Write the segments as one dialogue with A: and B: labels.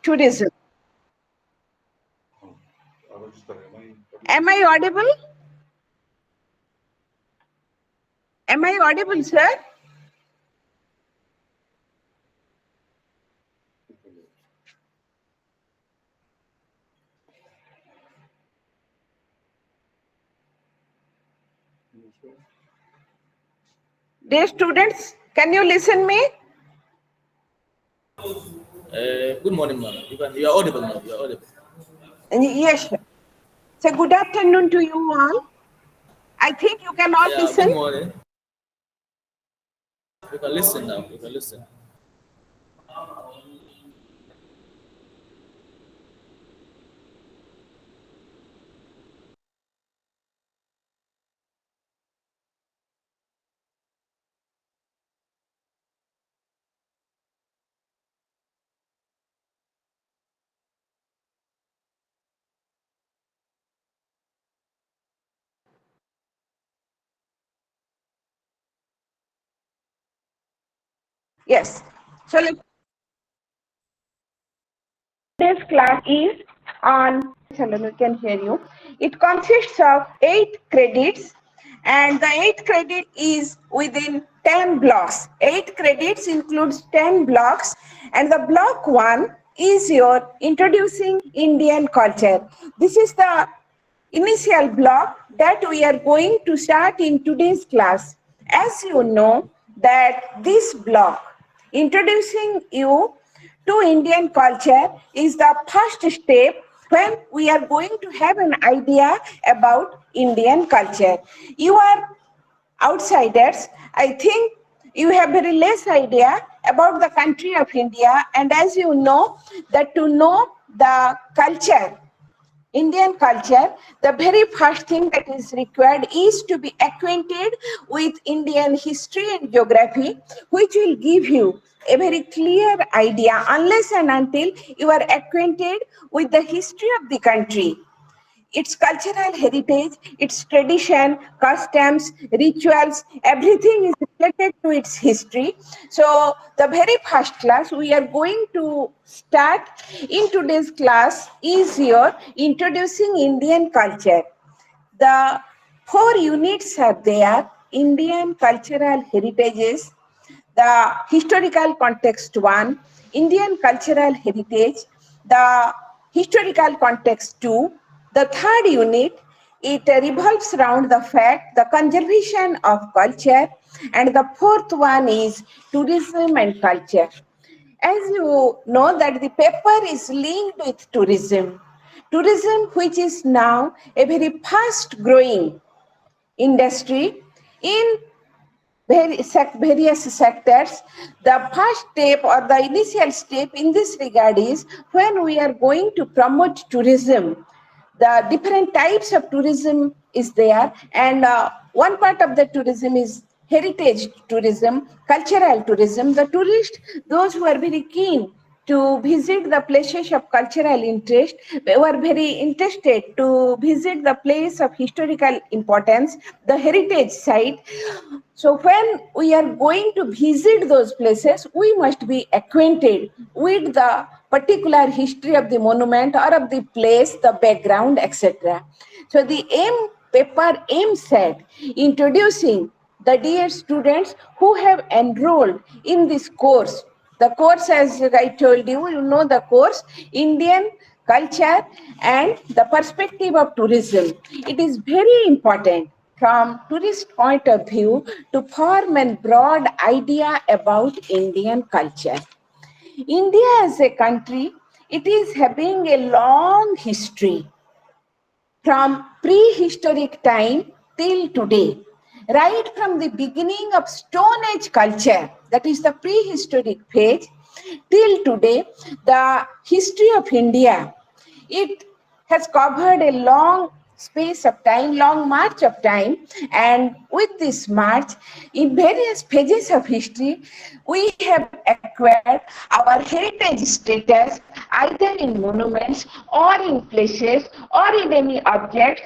A: tourism. Am I audible? Am I audible, sir? Dear students, can you listen me?
B: Good morning, ma'am. You are audible now. You are audible.
A: Yes. So good afternoon to you all. I think you can all
B: Yeah,
A: listen.
B: good morning. You can listen now. You can listen.
A: Yes. So today's class is on, we can hear you. It consists of 8 credits and the 8th credit is within 10 blocks. 8 credits includes 10 blocks and the block 1 is your introducing Indian culture. This is the initial block that we are going to start in today's class. As you know that this block introducing you to Indian culture is the first step when we are going to have an idea about Indian culture. You are outsiders. I think you have very less idea about the country of India, and as you know that to know the culture, Indian culture, the very first thing that is required is to be acquainted with Indian history and geography, which will give you a very clear idea unless and until you are acquainted with the history of the country, its cultural heritage, its tradition, customs, rituals, everything is related to its history. So the very first class we are going to start in today's class is your introducing Indian culture. The 4 units are there: Indian cultural heritages, the historical context 1, Indian cultural heritage, the historical context 2, the third unit, it revolves around the fact, the conservation of culture, and the fourth one is tourism and culture. As you know that the paper is linked with tourism. Tourism, which is now a very fast growing industry in various sectors. The first step or the initial step in this regard is when we are going to promote tourism. The different types of tourism is there, and one part of the tourism is heritage tourism, cultural tourism. The tourists, those who are very keen to visit the places of cultural interest, were very interested to visit the place of historical importance, the heritage site. So when we are going to visit those places, we must be acquainted with the particular history of the monument or of the place, the background, etc. So the paper aims at introducing the dear students who have enrolled in this course. The course, as I told you, you know the course, Indian culture and the perspective of tourism. It is very important from tourist point of view to form a broad idea about Indian culture. India as a country, it is having a long history from prehistoric time till today. Right from the beginning of Stone Age culture, that is the prehistoric phase, till today, the history of India, it has covered a long space of time, long march of time, and with this march, in various phases of history, we have acquired our heritage status either in monuments or in places or in any objects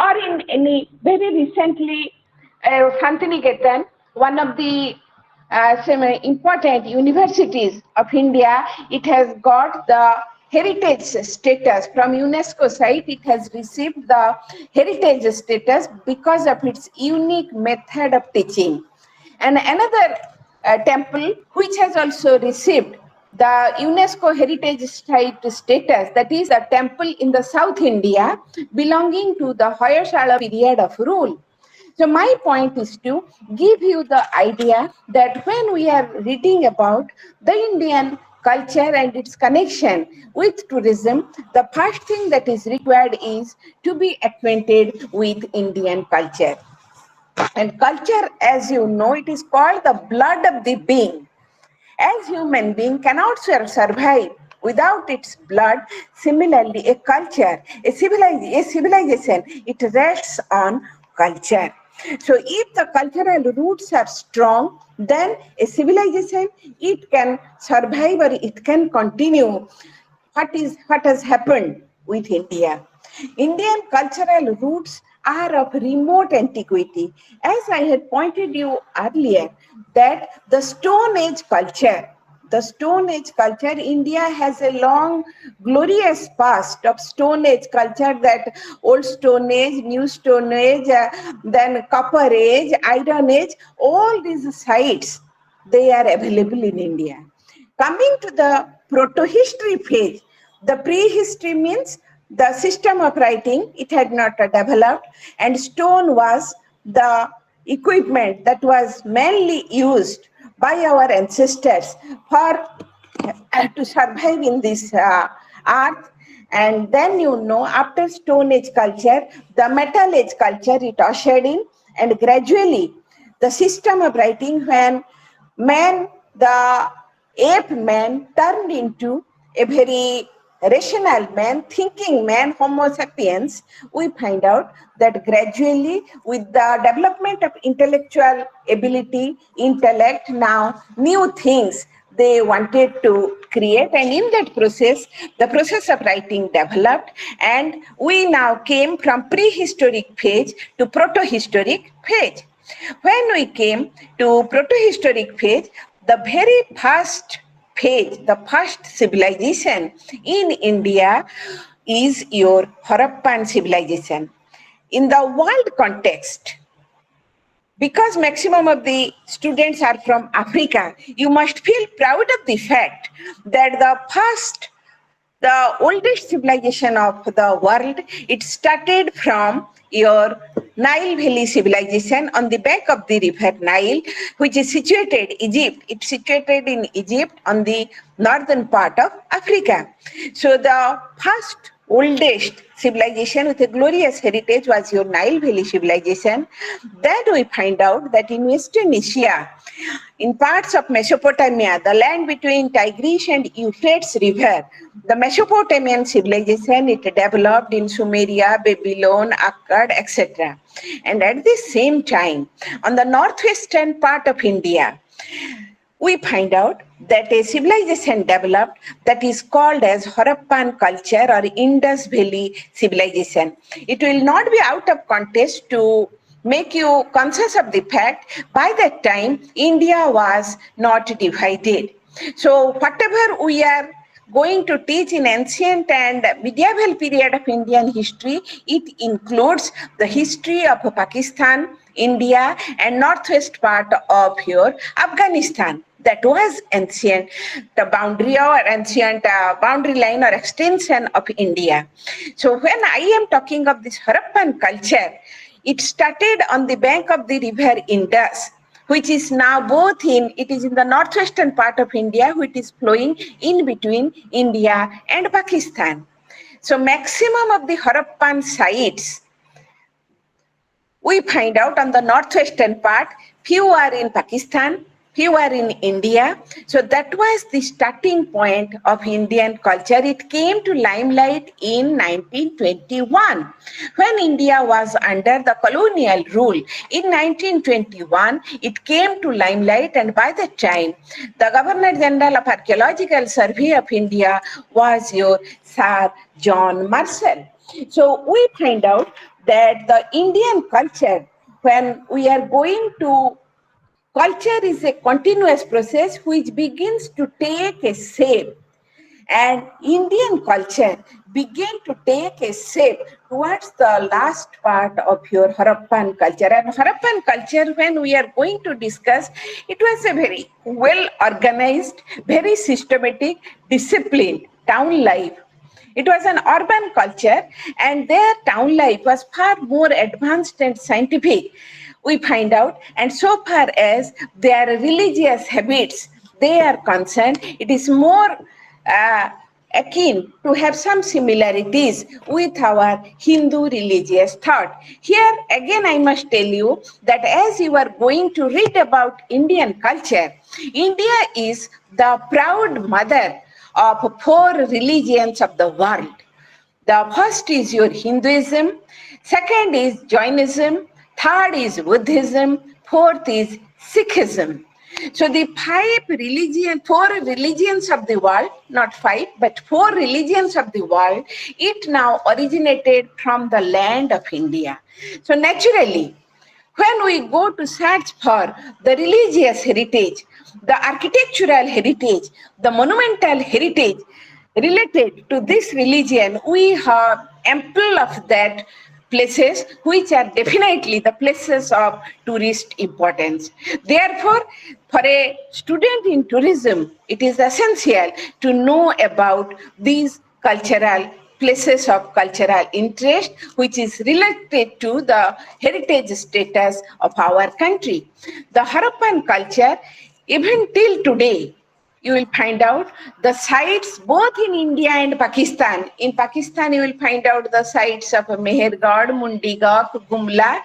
A: or in any very recently Shantiniketan, one of the some important universities of India, it has got the heritage status from UNESCO site. It has received the heritage status because of its unique method of teaching. And another temple which has also received the UNESCO heritage site status, that is a temple in the South India belonging to the Hoysala period of rule. So my point is to give you the idea that when we are reading about the Indian culture and its connection with tourism, the first thing that is required is to be acquainted with Indian culture. And culture, as you know, it is called the blood of the being. As human being cannot survive without its blood, similarly, a culture, a civilization, it rests on culture. So if the cultural roots are strong, then a civilization, it can survive or it can continue. What has happened with India? Indian cultural roots are of remote antiquity. As I had pointed you earlier, that the Stone Age culture, India has a long, glorious past of Stone Age culture, that Old Stone Age, New Stone Age, then Copper Age, Iron Age, all these sites, they are available in India. Coming to the proto-history phase, the prehistory means the system of writing, it had not developed, and stone was the equipment that was mainly used by our ancestors for to survive in this earth. And then, you know, after Stone Age culture, the Metal Age culture, it ushered in, and gradually the system of writing, when man, the ape man, turned into a very rational man, thinking man, Homo sapiens, we find out that gradually, with the development of intellectual ability, intellect, now new things they wanted to create, and in that process, the process of writing developed, and we now came from prehistoric phase to proto-historic phase. When we came to proto-historic phase, the very first phase, the first civilization in India is your Harappan civilization. In the world context, because maximum of the students are from Africa, you must feel proud of the fact that the oldest civilization of the world, it started from your Nile Valley civilization on the bank of the river Nile, which is situated Egypt. It's situated in Egypt on the northern part of Africa. So the first oldest civilization with a glorious heritage was your Nile Valley civilization. Then we find out that in Western Asia, in parts of Mesopotamia, the land between Tigris and Euphrates River, the Mesopotamian civilization, it developed in Sumeria, Babylon, Akkad, etc. And at the same time, on the northwestern part of India, we find out that a civilization developed that is called as Harappan culture or Indus Valley civilization. It will not be out of context to make you conscious of the fact by that time India was not divided. So whatever we are going to teach in ancient and medieval period of Indian history, it includes the history of Pakistan, India, and northwest part of your Afghanistan. That was ancient, the boundary or ancient boundary line or extension of India. So when I am talking of this Harappan culture, it started on the bank of the river Indus, which is now it is in the northwestern part of India, which is flowing in between India and Pakistan. So maximum of the Harappan sites we find out on the northwestern part, few are in Pakistan, few are in India. So that was the starting point of Indian culture. It came to limelight in 1921 when India was under the colonial rule. In 1921, it came to limelight, and by that time, the Governor General of Archaeological Survey of India was your Sir John Marshall. So we find out that the Indian culture, when we are going to, culture is a continuous process which begins to take a shape. And Indian culture began to take a shape towards the last part of your Harappan culture. And Harappan culture, when we are going to discuss, it was a very well organized, very systematic, disciplined town life. It was an urban culture, and their town life was far more advanced and scientific, we find out. And so far as their religious habits they are concerned, it is more uh, akin to have some similarities with our Hindu religious thought. Here again, I must tell you that as you are going to read about Indian culture, India is the proud mother of four religions of the world. The first is your Hinduism, second is Jainism, third is Buddhism, fourth is Sikhism. So the four religions of the world, not five, but four religions of the world, it now originated from the land of India. So naturally, when we go to search for the religious heritage, the architectural heritage, the monumental heritage related to this religion, we have ample of that places which are definitely the places of tourist importance. Therefore, for a student in tourism, it is essential to know about these cultural places of cultural interest which is related to the heritage status of our country. The Harappan culture, even till today, you will find out the sites both in India and Pakistan. In Pakistan, you will find out the sites of Mehergarh, Mundigak, Gumla.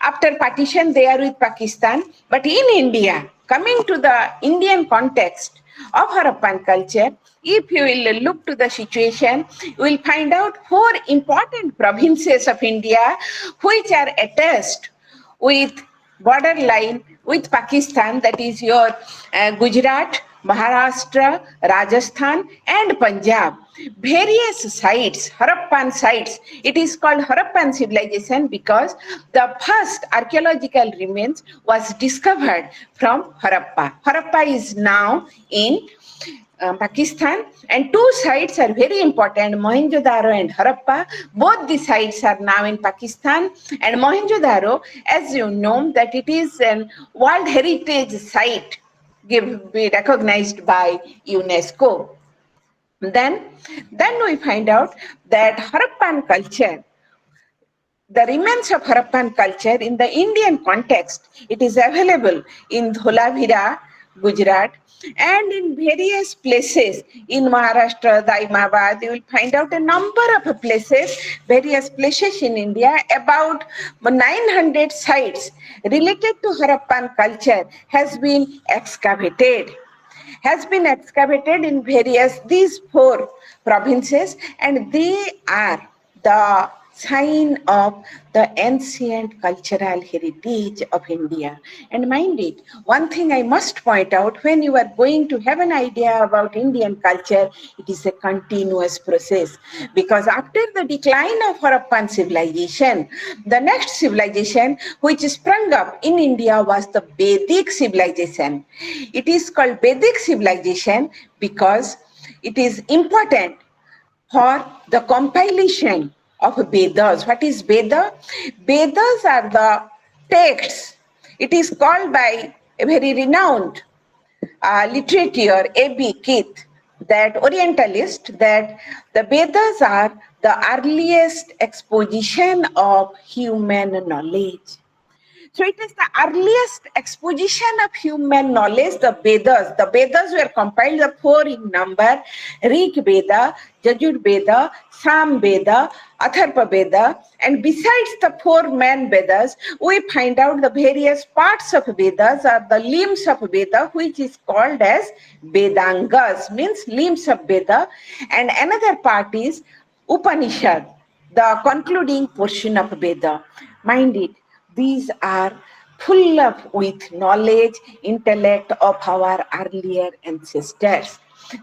A: After partition, they are with Pakistan. But in India, coming to the Indian context of Harappan culture, if you will look to the situation, you will find out four important provinces of India which are attached with borderline with Pakistan, that is your Gujarat, Maharashtra, Rajasthan, and Punjab. Various sites, Harappan sites, it is called Harappan civilization because the first archaeological remains was discovered from Harappa. Harappa is now in Pakistan, and two sites are very important, Mohenjo-daro and Harappa. Both the sites are now in Pakistan, and Mohenjo-daro, as you know, that it is an World Heritage Site be recognized by UNESCO. Then, then we find out that Harappan culture, the remains of Harappan culture in the Indian context, it is available in Dholavira, Gujarat, and in various places in Maharashtra, Daimabad. You will find out a number of places, various places in India, about 900 sites related to Harappan culture has been excavated in various these four provinces, and they are the sign of the ancient cultural heritage of India. And mind it, one thing I must point out, when you are going to have an idea about Indian culture, it is a continuous process, because after the decline of Harappan civilization, the next civilization which sprung up in India was the Vedic civilization. It is called Vedic civilization because it is important for the compilation of Vedas. What is Veda? Vedas are the texts. It is called by a very renowned literature, A.B. Keith, that Orientalist, that the Vedas are the earliest exposition of human knowledge. So it is the earliest exposition of human knowledge, the Vedas. The Vedas were compiled, the four in number: Rig Veda, Yajur Veda, Sam Veda, Atharva Veda. And besides the four main Vedas, we find out the various parts of Vedas are the limbs of Veda, which is called as Vedangas, means limbs of Veda. And another part is Upanishad, the concluding portion of Veda. Mind it, these are full of with knowledge, intellect of our earlier ancestors.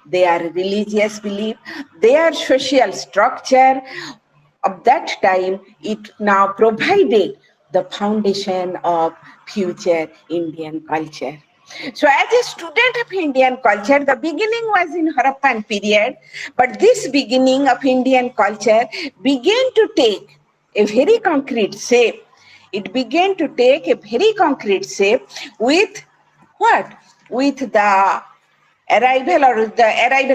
A: Their religious belief, their social structure of that time, it now provided the foundation of future Indian culture. So as a student of Indian culture, the beginning was in Harappan period, but this beginning of Indian culture began to take a very concrete shape. It began to take a very concrete shape with what? With the arrival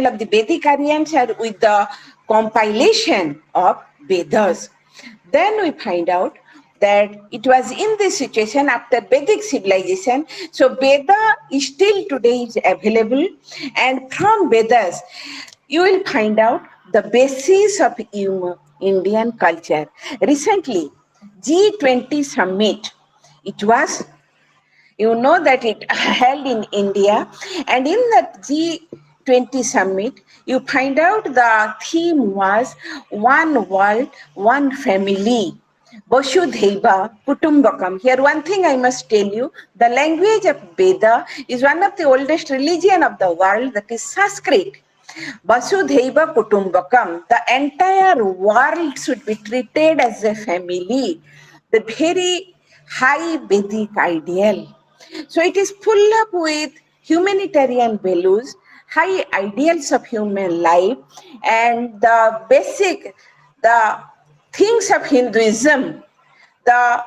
A: of the Vedic Aryans or with the compilation of Vedas. Then we find out that it was in this situation after Vedic civilization. So Veda is still today is available, and from Vedas you will find out the basis of Indian culture. Recently, G20 summit, it was, you know that it held in India, and in that G20 summit, you find out the theme was one world, one family. Vasudhaiva Kutumbakam. Here, one thing I must tell you: the language of Veda is one of the oldest religion of the world, that is Sanskrit. Vasudhaiva Kutumbakam. The entire world should be treated as a family. The very high Vedic ideal. So it is full up with humanitarian values, high ideals of human life, and the things of Hinduism, the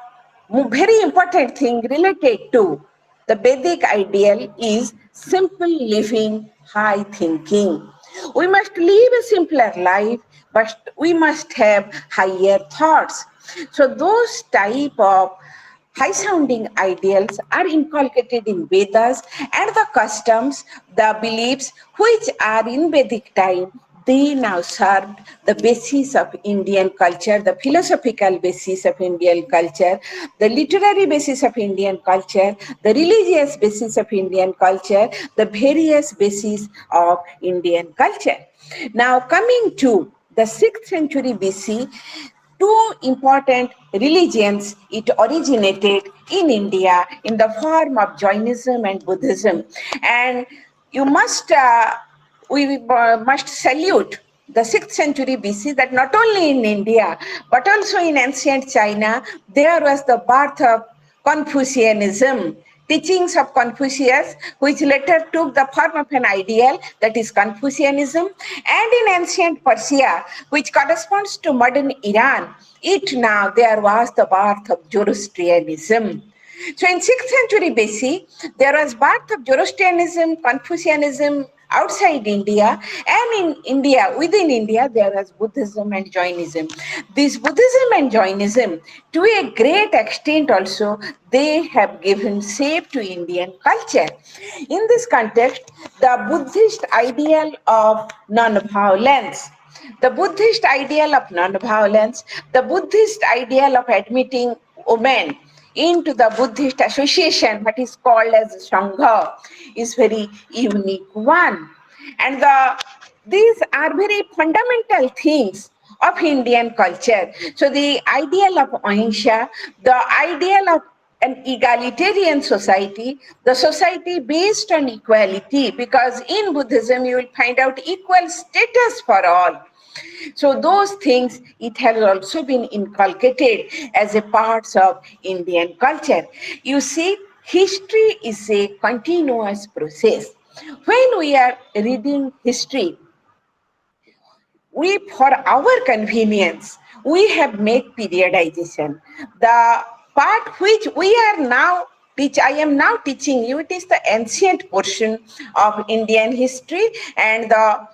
A: very important thing related to the Vedic ideal is simple living, high thinking. We must live a simpler life, but we must have higher thoughts. So those type of high sounding ideals are inculcated in Vedas, and the customs, the beliefs which are in Vedic time, they now served the basis of Indian culture, the philosophical basis of Indian culture, the literary basis of Indian culture, the religious basis of Indian culture, the various bases of Indian culture. Now coming to the 6th century BC, two important religions, it originated in India in the form of Jainism and Buddhism. And you must we must salute the 6th century BC, that not only in India but also in ancient China there was the birth of Confucianism, teachings of Confucius, which later took the form of an ideal, that is Confucianism, and in ancient Persia, which corresponds to modern Iran, it now there was the birth of Zoroastrianism. So in 6th century BC, there was birth of Zoroastrianism, Confucianism outside India, and in India, within India, there was Buddhism and Jainism. This Buddhism and Jainism, to a great extent also, they have given shape to Indian culture. In this context, the Buddhist ideal of non-violence, the Buddhist ideal of non-violence, the Buddhist ideal of admitting women into the Buddhist association, what is called as Sangha, is very unique one. And these are very fundamental things of Indian culture. So the ideal of ahimsa, the ideal of an egalitarian society, the society based on equality, because in Buddhism you will find out equal status for all. So those things, it has also been inculcated as a part of Indian culture. You see, history is a continuous process. When we are reading history, we, for our convenience, we have made periodization. The part which we are now I am now teaching you, it is the ancient portion of Indian history, and the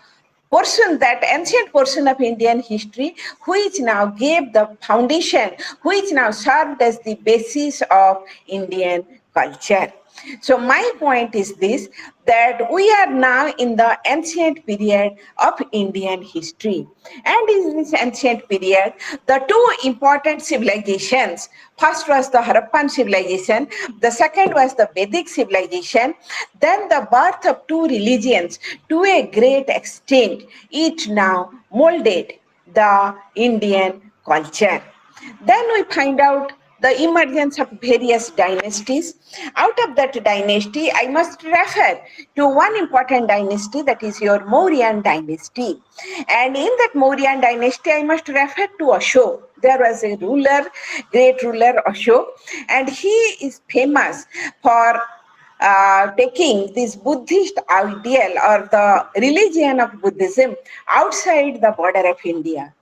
A: portion, that ancient portion of Indian history, which now gave the foundation, which now served as the basis of Indian culture. So my point is this, that we are now in the ancient period of Indian history. And in this ancient period, the two important civilizations, first was the Harappan civilization, the second was the Vedic civilization, then the birth of two religions, to a great extent, it now molded the Indian culture. Then we find out the emergence of various dynasties. Out of that dynasty, I must refer to one important dynasty, that is your Mauryan dynasty. And in that Mauryan dynasty, I must refer to Ashok. There was a ruler, great ruler Ashok, and he is famous for taking this Buddhist ideal or the religion of Buddhism outside the border of India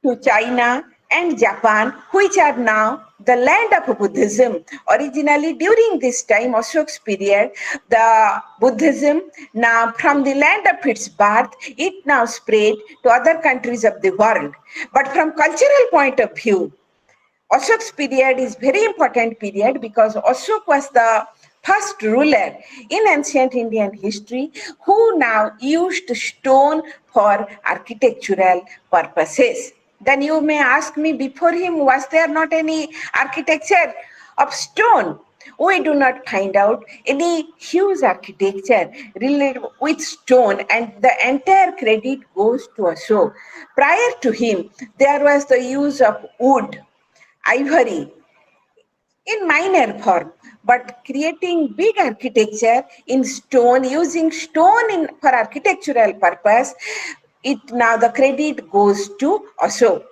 A: to China and Japan, which are now the land of Buddhism. Originally, during this time, Ashok's period, the Buddhism now from the land of its birth, it now spread to other countries of the world. But from cultural point of view, Ashok's period is very important period because Ashok was the first ruler in ancient Indian history who now used stone for architectural purposes. Then you may ask me, before him, was there not any architecture of stone? We do not find out any huge architecture related with stone, and the entire credit goes to Ashok. Prior to him, there was the use of wood, ivory in minor form, but creating big architecture in stone, using stone for architectural purpose, it now the credit goes to Ashok.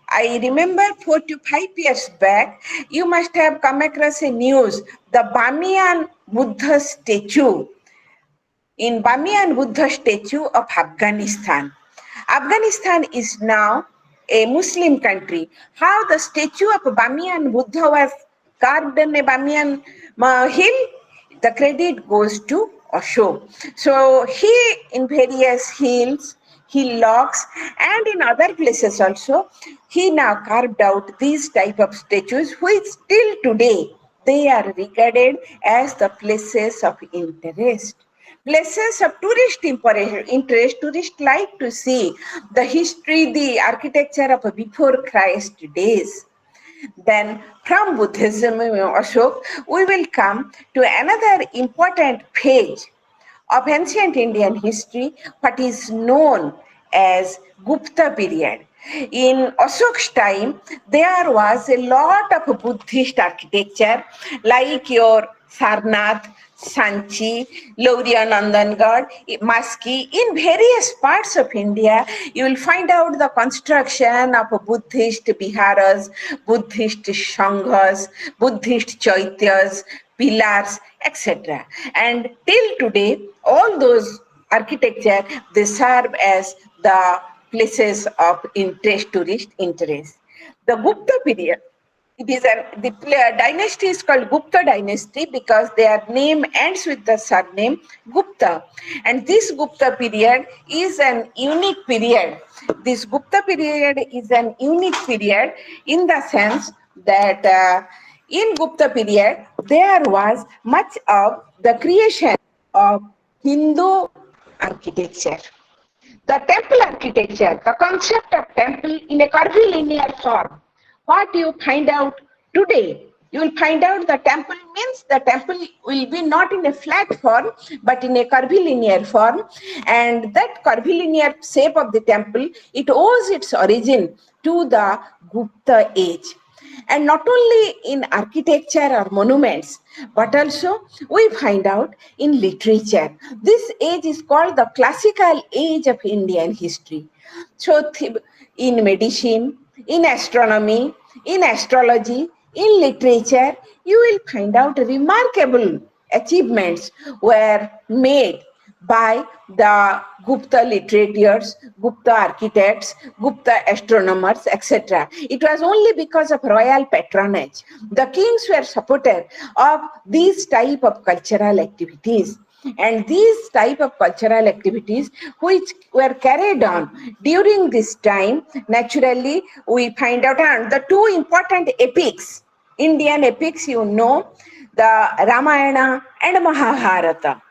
A: I remember 4 to 5 years back, you must have come across a news, the Bamiyan Buddha statue in Bamiyan Buddha statue of Afghanistan. Afghanistan is now a Muslim country. How the statue of Bamiyan Buddha was carved in a Bamiyan hill, the credit goes to Ashok. So he, in various hills, hillocks, and in other places also, he now carved out these type of statues, which still today they are regarded as the places of interest. Places of tourist interest, tourists like to see the history, the architecture of before Christ days. Then from Buddhism, Ashok, we will come to another important page of ancient Indian history, what is known as Gupta period. In Ashok's time, there was a lot of Buddhist architecture like your Sarnath, Sanchi, Lauriya Nandangad, Maski. In various parts of India, you will find out the construction of Buddhist viharas, Buddhist shanghas, Buddhist chaityas, pillars, etc. And till today, all those architecture, they serve as the places of interest, tourist interest. The Gupta period, it is the dynasty is called Gupta dynasty because their name ends with the surname Gupta. And this Gupta period is an unique period. This Gupta period is an unique period in the sense that in Gupta period, there was much of the creation of Hindu architecture. The temple architecture, the concept of temple in a curvilinear form. What you find out today, you will find out the temple means the temple will be not in a flat form, but in a curvilinear form. And that curvilinear shape of the temple, it owes its origin to the Gupta age. And not only in architecture or monuments, but also we find out in literature. This age is called the classical age of Indian history. So in medicine, in astronomy, in astrology, in literature, you will find out remarkable achievements were made by the Gupta literators, Gupta architects, Gupta astronomers, etc. It was only because of royal patronage. The kings were supporters of these type of cultural activities. And these type of cultural activities which were carried on during this time, naturally we find out and the two important epics, Indian epics, you know, the Ramayana and Mahabharata.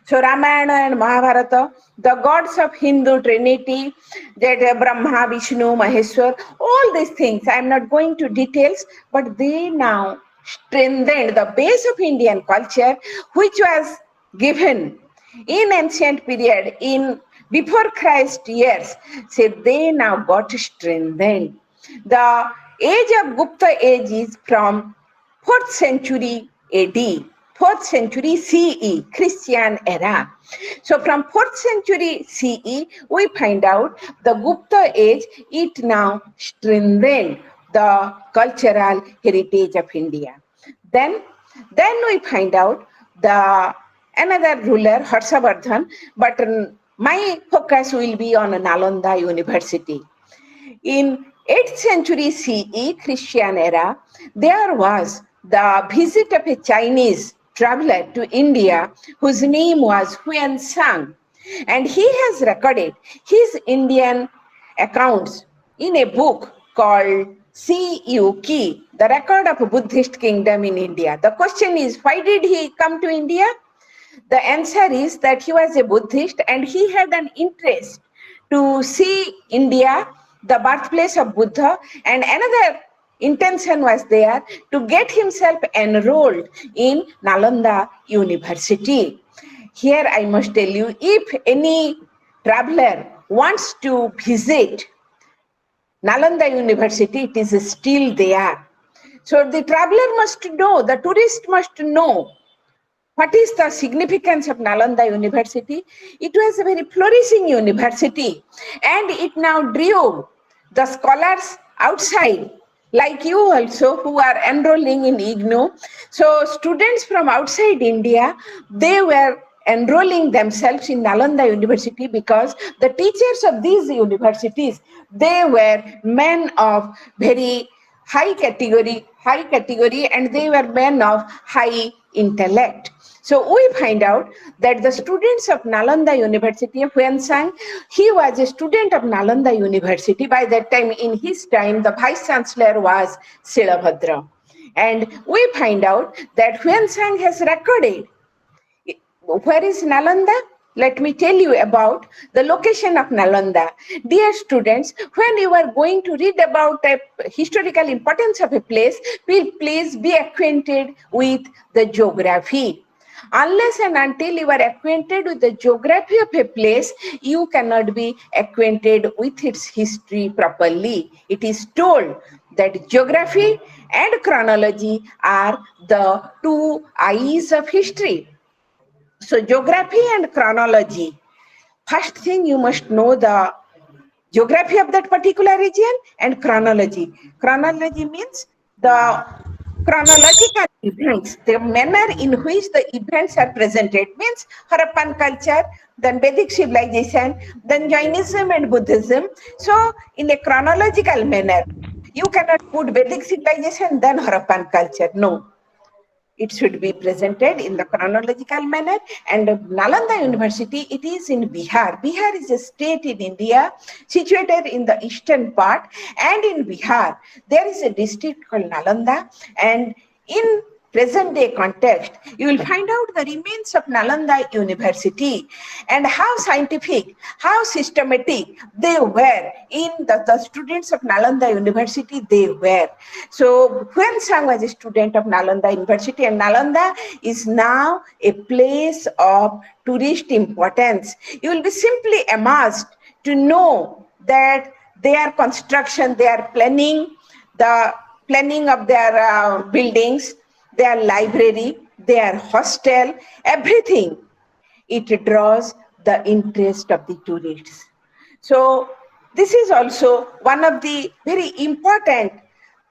A: So Ramayana and Mahabharata, the gods of Hindu trinity, that Brahma, Vishnu, Maheshwar, all these things, I am not going to details, but they now strengthened the base of Indian culture, which was given in ancient period, in before Christ years. So they now got strengthened. The age of Gupta age is from 4th century AD, 4th century CE, Christian era. So from 4th century CE, we find out the Gupta age, it now strengthened the cultural heritage of India. Then we find out the another ruler, Harshavardhan, but my focus will be on Nalanda University. In 8th century CE, Christian era, there was the visit of a Chinese traveler to India whose name was Huan Sang, and he has recorded his Indian accounts in a book called CU Ki, the record of a Buddhist kingdom in India. The question is, why did he come to India? The answer is that he was a Buddhist and he had an interest to see India, the birthplace of Buddha, and another intention was there to get himself enrolled in Nalanda University. Here I must tell you, if any traveler wants to visit Nalanda University, it is still there. So the traveler must know, the tourist must know what is the significance of Nalanda University? It was a very flourishing university, and it now drew the scholars outside, like you also, who are enrolling in IGNOU. So students from outside India, they were enrolling themselves in Nalanda University because the teachers of these universities, they were men of very high category, and they were men of high intellect. So we find out that the students of Nalanda University, Huan Sang, he was a student of Nalanda University. By that time, in his time, the vice chancellor was Silabhadra. And we find out that Huan Sang has recorded. Where is Nalanda? Let me tell you about the location of Nalanda. Dear students, when you are going to read about the historical importance of a place, please be acquainted with the geography. Unless and until you are acquainted with the geography of a place, you cannot be acquainted with its history properly. It is told that geography and chronology are the two eyes of history. So geography and chronology. First thing, you must know the geography of that particular region and chronology. Chronology means the chronological events, the manner in which the events are presented, means Harappan culture, then Vedic civilization, then Jainism and Buddhism. So in a chronological manner, you cannot put Vedic civilization, then Harappan culture. No, it should be presented in the chronological manner. And Nalanda University, it is in Bihar. Bihar is a state in India situated in the eastern part, and in Bihar there is a district called Nalanda, and in present day context, you will find out the remains of Nalanda University and how scientific, how systematic they were in the students of Nalanda University, they were. So Huan Sang was a student of Nalanda University, and Nalanda is now a place of tourist importance. You will be simply amazed to know that their construction, their planning, the planning of their buildings, their library, their hostel, everything, it draws the interest of the tourists. So this is also one of the very important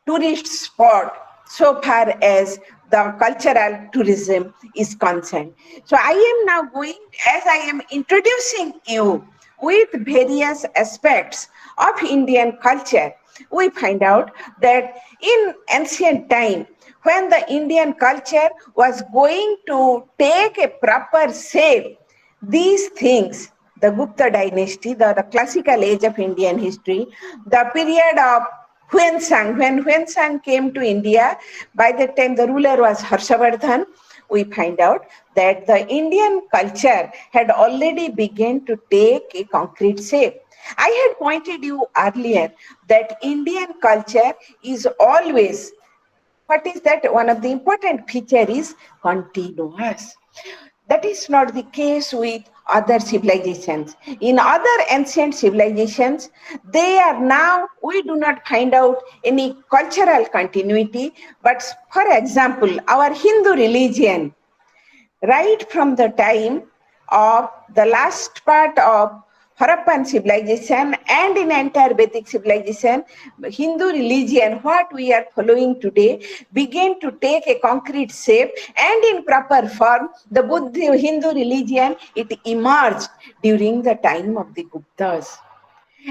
A: tourist spot so far as the cultural tourism is concerned. So I am now going, as I am introducing you with various aspects of Indian culture, we find out that in ancient time, when the Indian culture was going to take a proper shape, these things, the Gupta dynasty, the classical age of Indian history, the period of Huan Sang, when Huan Sang came to India, by that time the ruler was Harshavardhan, we find out that the Indian culture had already begun to take a concrete shape. I had pointed you earlier that Indian culture is always, what is that? One of the important feature is continuous. That is not the case with other civilizations. In other ancient civilizations, they are now, we do not find out any cultural continuity. But for example, our Hindu religion, right from the time of the last part of Harappan civilization and in entire Vedic civilization, Hindu religion, what we are following today, began to take a concrete shape and in proper form. The Buddha Hindu religion, it emerged during the time of the Guptas.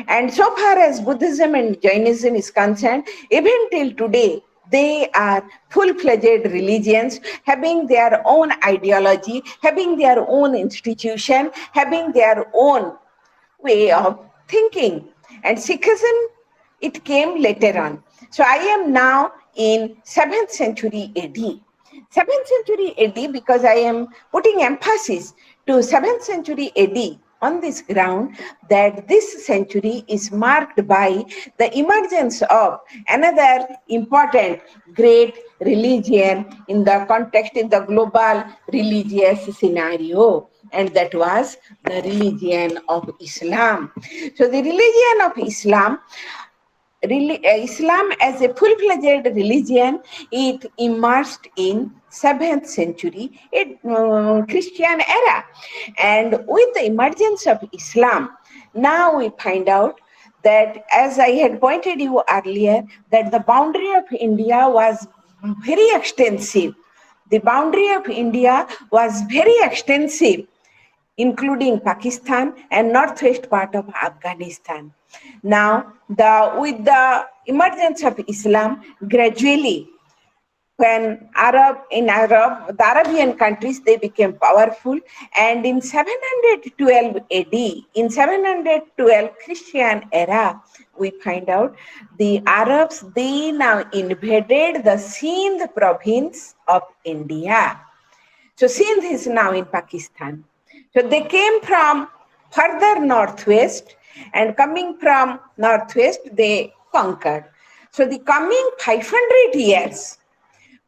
A: And so far as Buddhism and Jainism is concerned, even till today, they are full-fledged religions having their own ideology, having their own institution, having their own way of thinking. And Sikhism, it came later on. So I am now in 7th century AD. 7th century AD because I am putting emphasis to 7th century AD on this ground that this century is marked by the emergence of another important great religion in the context in the global religious scenario, and that was the religion of Islam. So the religion of Islam, Islam as a full-fledged religion, it emerged in 7th century Christian era. And with the emergence of Islam, now we find out that, as I had pointed you earlier, that the boundary of India was very extensive. The boundary of India was very extensive, including Pakistan and northwest part of Afghanistan. Now, with the emergence of Islam, gradually, when the Arabian countries, they became powerful, and in 712 AD, in 712 Christian era, we find out the Arabs, they now invaded the Sindh province of India. So Sindh is now in Pakistan. So they came from further northwest, and coming from northwest, they conquered. So the coming 500 years,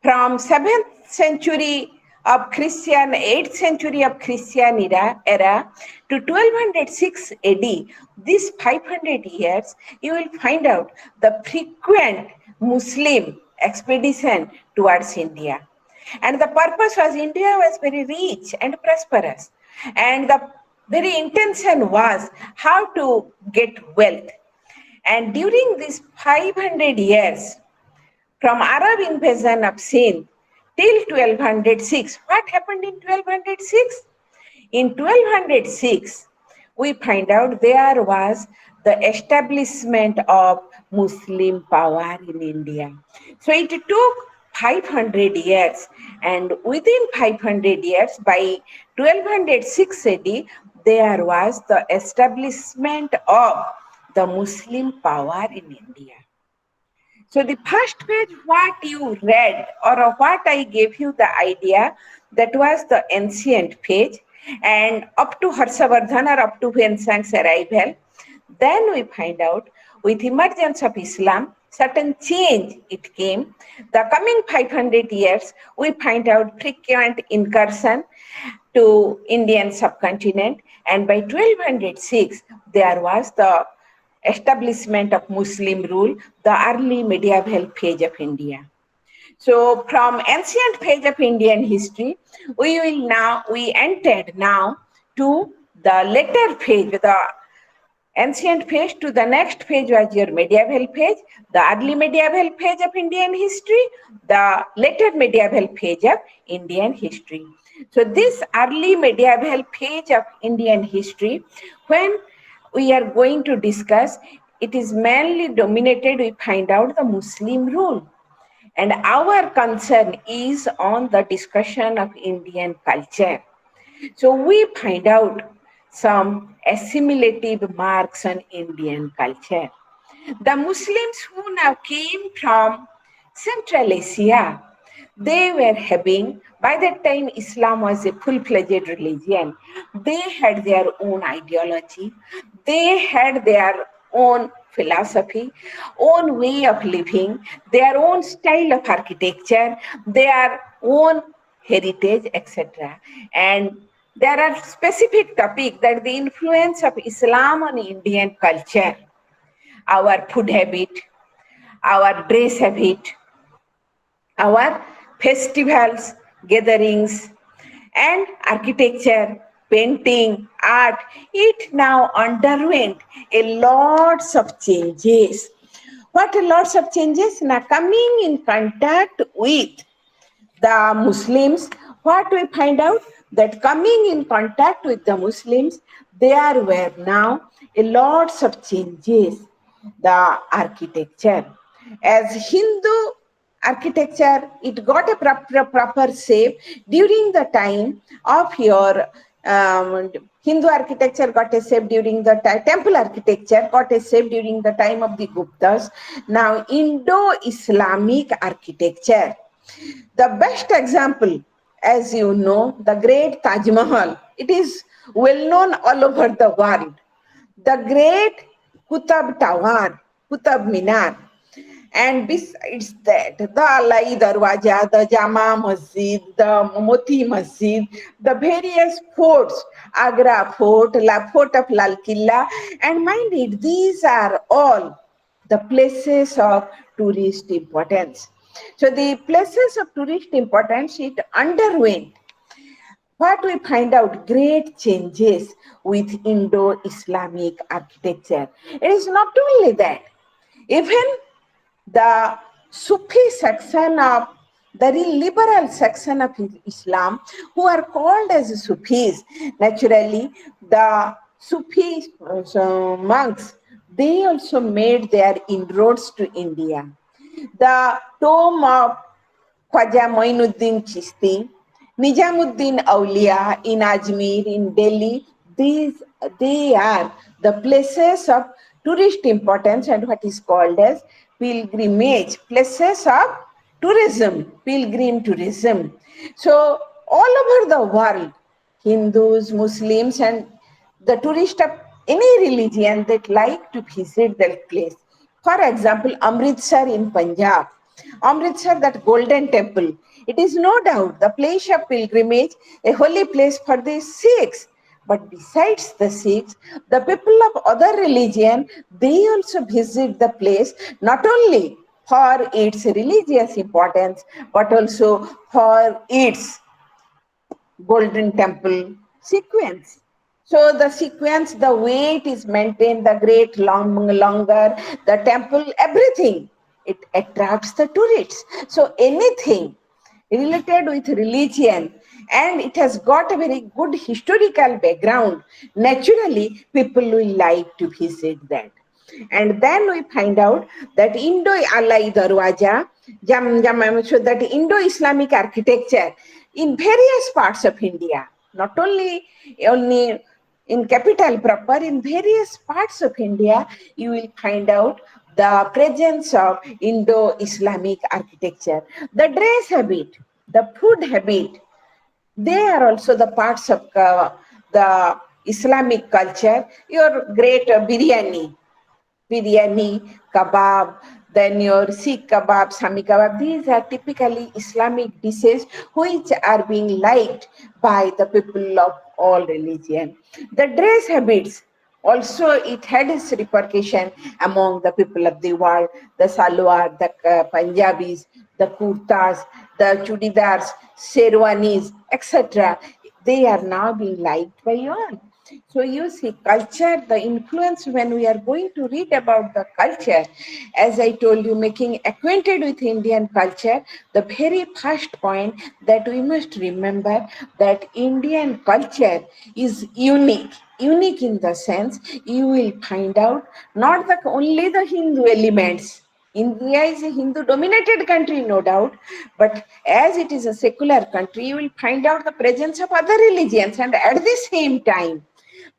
A: from 7th century of Christian, 8th century of Christian era to 1206 AD, these 500 years, you will find out the frequent Muslim expedition towards India. And the purpose was India was very rich and prosperous. And the very intention was how to get wealth. And during these 500 years, from Arab invasion of Sindh till 1206, what happened in 1206? In 1206, we find out there was the establishment of Muslim power in India. So it took 500 years, and within 500 years, by 1206 AD, there was the establishment of the Muslim power in India. So the first page, what you read, or what I gave you the idea, that was the ancient page, and up to Harshavardhan or up to Huensang's arrival. Then we find out with emergence of Islam, certain change it came. The coming 500 years, we find out frequent incursion to Indian subcontinent, and by 1206, there was the establishment of Muslim rule, the early medieval phase of India. So from ancient phase of Indian history, we entered now to the later phase, the ancient phase to the next phase was your medieval phase, the early medieval phase of Indian history, the later medieval phase of Indian history. So this early medieval phase of Indian history, when we are going to discuss, it is mainly dominated, we find out, the Muslim rule. And our concern is on the discussion of Indian culture. So we find out some assimilative marks on Indian culture. The Muslims who now came from Central Asia, they were having, by that time Islam was a full-fledged religion, they had their own ideology, they had their own philosophy, own way of living, their own style of architecture, their own heritage, etc. And there are specific topics that the influence of Islam on Indian culture, our food habit, our dress habit, our festivals, gatherings, and architecture, painting, art, it now underwent a lots of changes. What a lots of changes? Now coming in contact with the Muslims, what we find out that coming in contact with the Muslims, there were now a lots of changes. The architecture, as Hindu architecture, it got a proper shape during the time of your Hindu architecture got a shape during the temple architecture got a shape during the time of the Guptas. Now Indo-Islamic architecture, the best example, as you know, the great Taj Mahal, it is well known all over the world. The great Qutb Tower, Qutb Minar, and besides that, the Alai Darwaja, the Jama Masjid, the Moti Masjid, the various forts, Agra Fort, La Fort of Lal Killa, and mind it, these are all the places of tourist importance. So the places of tourist importance, it underwent what we find out great changes with Indo-Islamic architecture. It is not only that, even the Sufi section of the very liberal section of Islam, who are called as Sufis, naturally the Sufi monks, they also made their inroads to India. The tomb of Khwaja Moinuddin Chishti, Nijamuddin Aulia in Ajmer, in Delhi, these they are the places of tourist importance and what is called as pilgrimage, places of tourism, pilgrim tourism. So all over the world, Hindus, Muslims, and the tourists of any religion that like to visit that place. For example, Amritsar in Punjab. Amritsar, that golden temple, it is no doubt the place of pilgrimage, a holy place for the Sikhs. But besides the Sikhs, the people of other religion, they also visit the place not only for its religious importance, but also for its golden temple sequence. So the sequence, the way it is maintained, the great longer, the temple, everything, it attracts the tourists. So anything related with religion and it has got a very good historical background, naturally people will like to visit that. And then we find out that Indo-Alai Darwaja, so that Indo-Islamic architecture in various parts of India, not only in capital proper, in various parts of India, you will find out the presence of Indo-Islamic architecture. The dress habit, the food habit, they are also the parts of the Islamic culture. Your great biryani, kebab, then your Sikh kebab, Sami kebab. These are typically Islamic dishes which are being liked by the people of all religion. The dress habits, also it had its repercussion among the people of the world. The salwar, the Punjabis, the kurtas, the chudidars, sherwanis, etc. They are now being liked by all. So you see, culture, the influence when we are going to read about the culture, as I told you, making acquainted with Indian culture, the very first point that we must remember that Indian culture is unique. Unique in the sense you will find out not only the Hindu elements. India is a Hindu dominated country, no doubt, but as it is a secular country, you will find out the presence of other religions, and at the same time,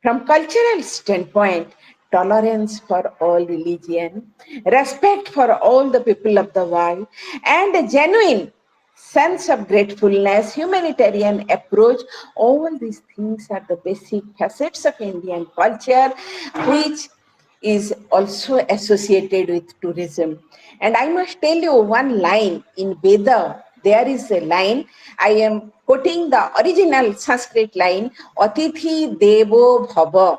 A: from cultural standpoint, tolerance for all religion, respect for all the people of the world, and a genuine sense of gratefulness, humanitarian approach, all these things are the basic facets of Indian culture, which is also associated with tourism. And I must tell you one line in Veda. There is a line, I am quoting the original Sanskrit line, Atithi Devo Bhava.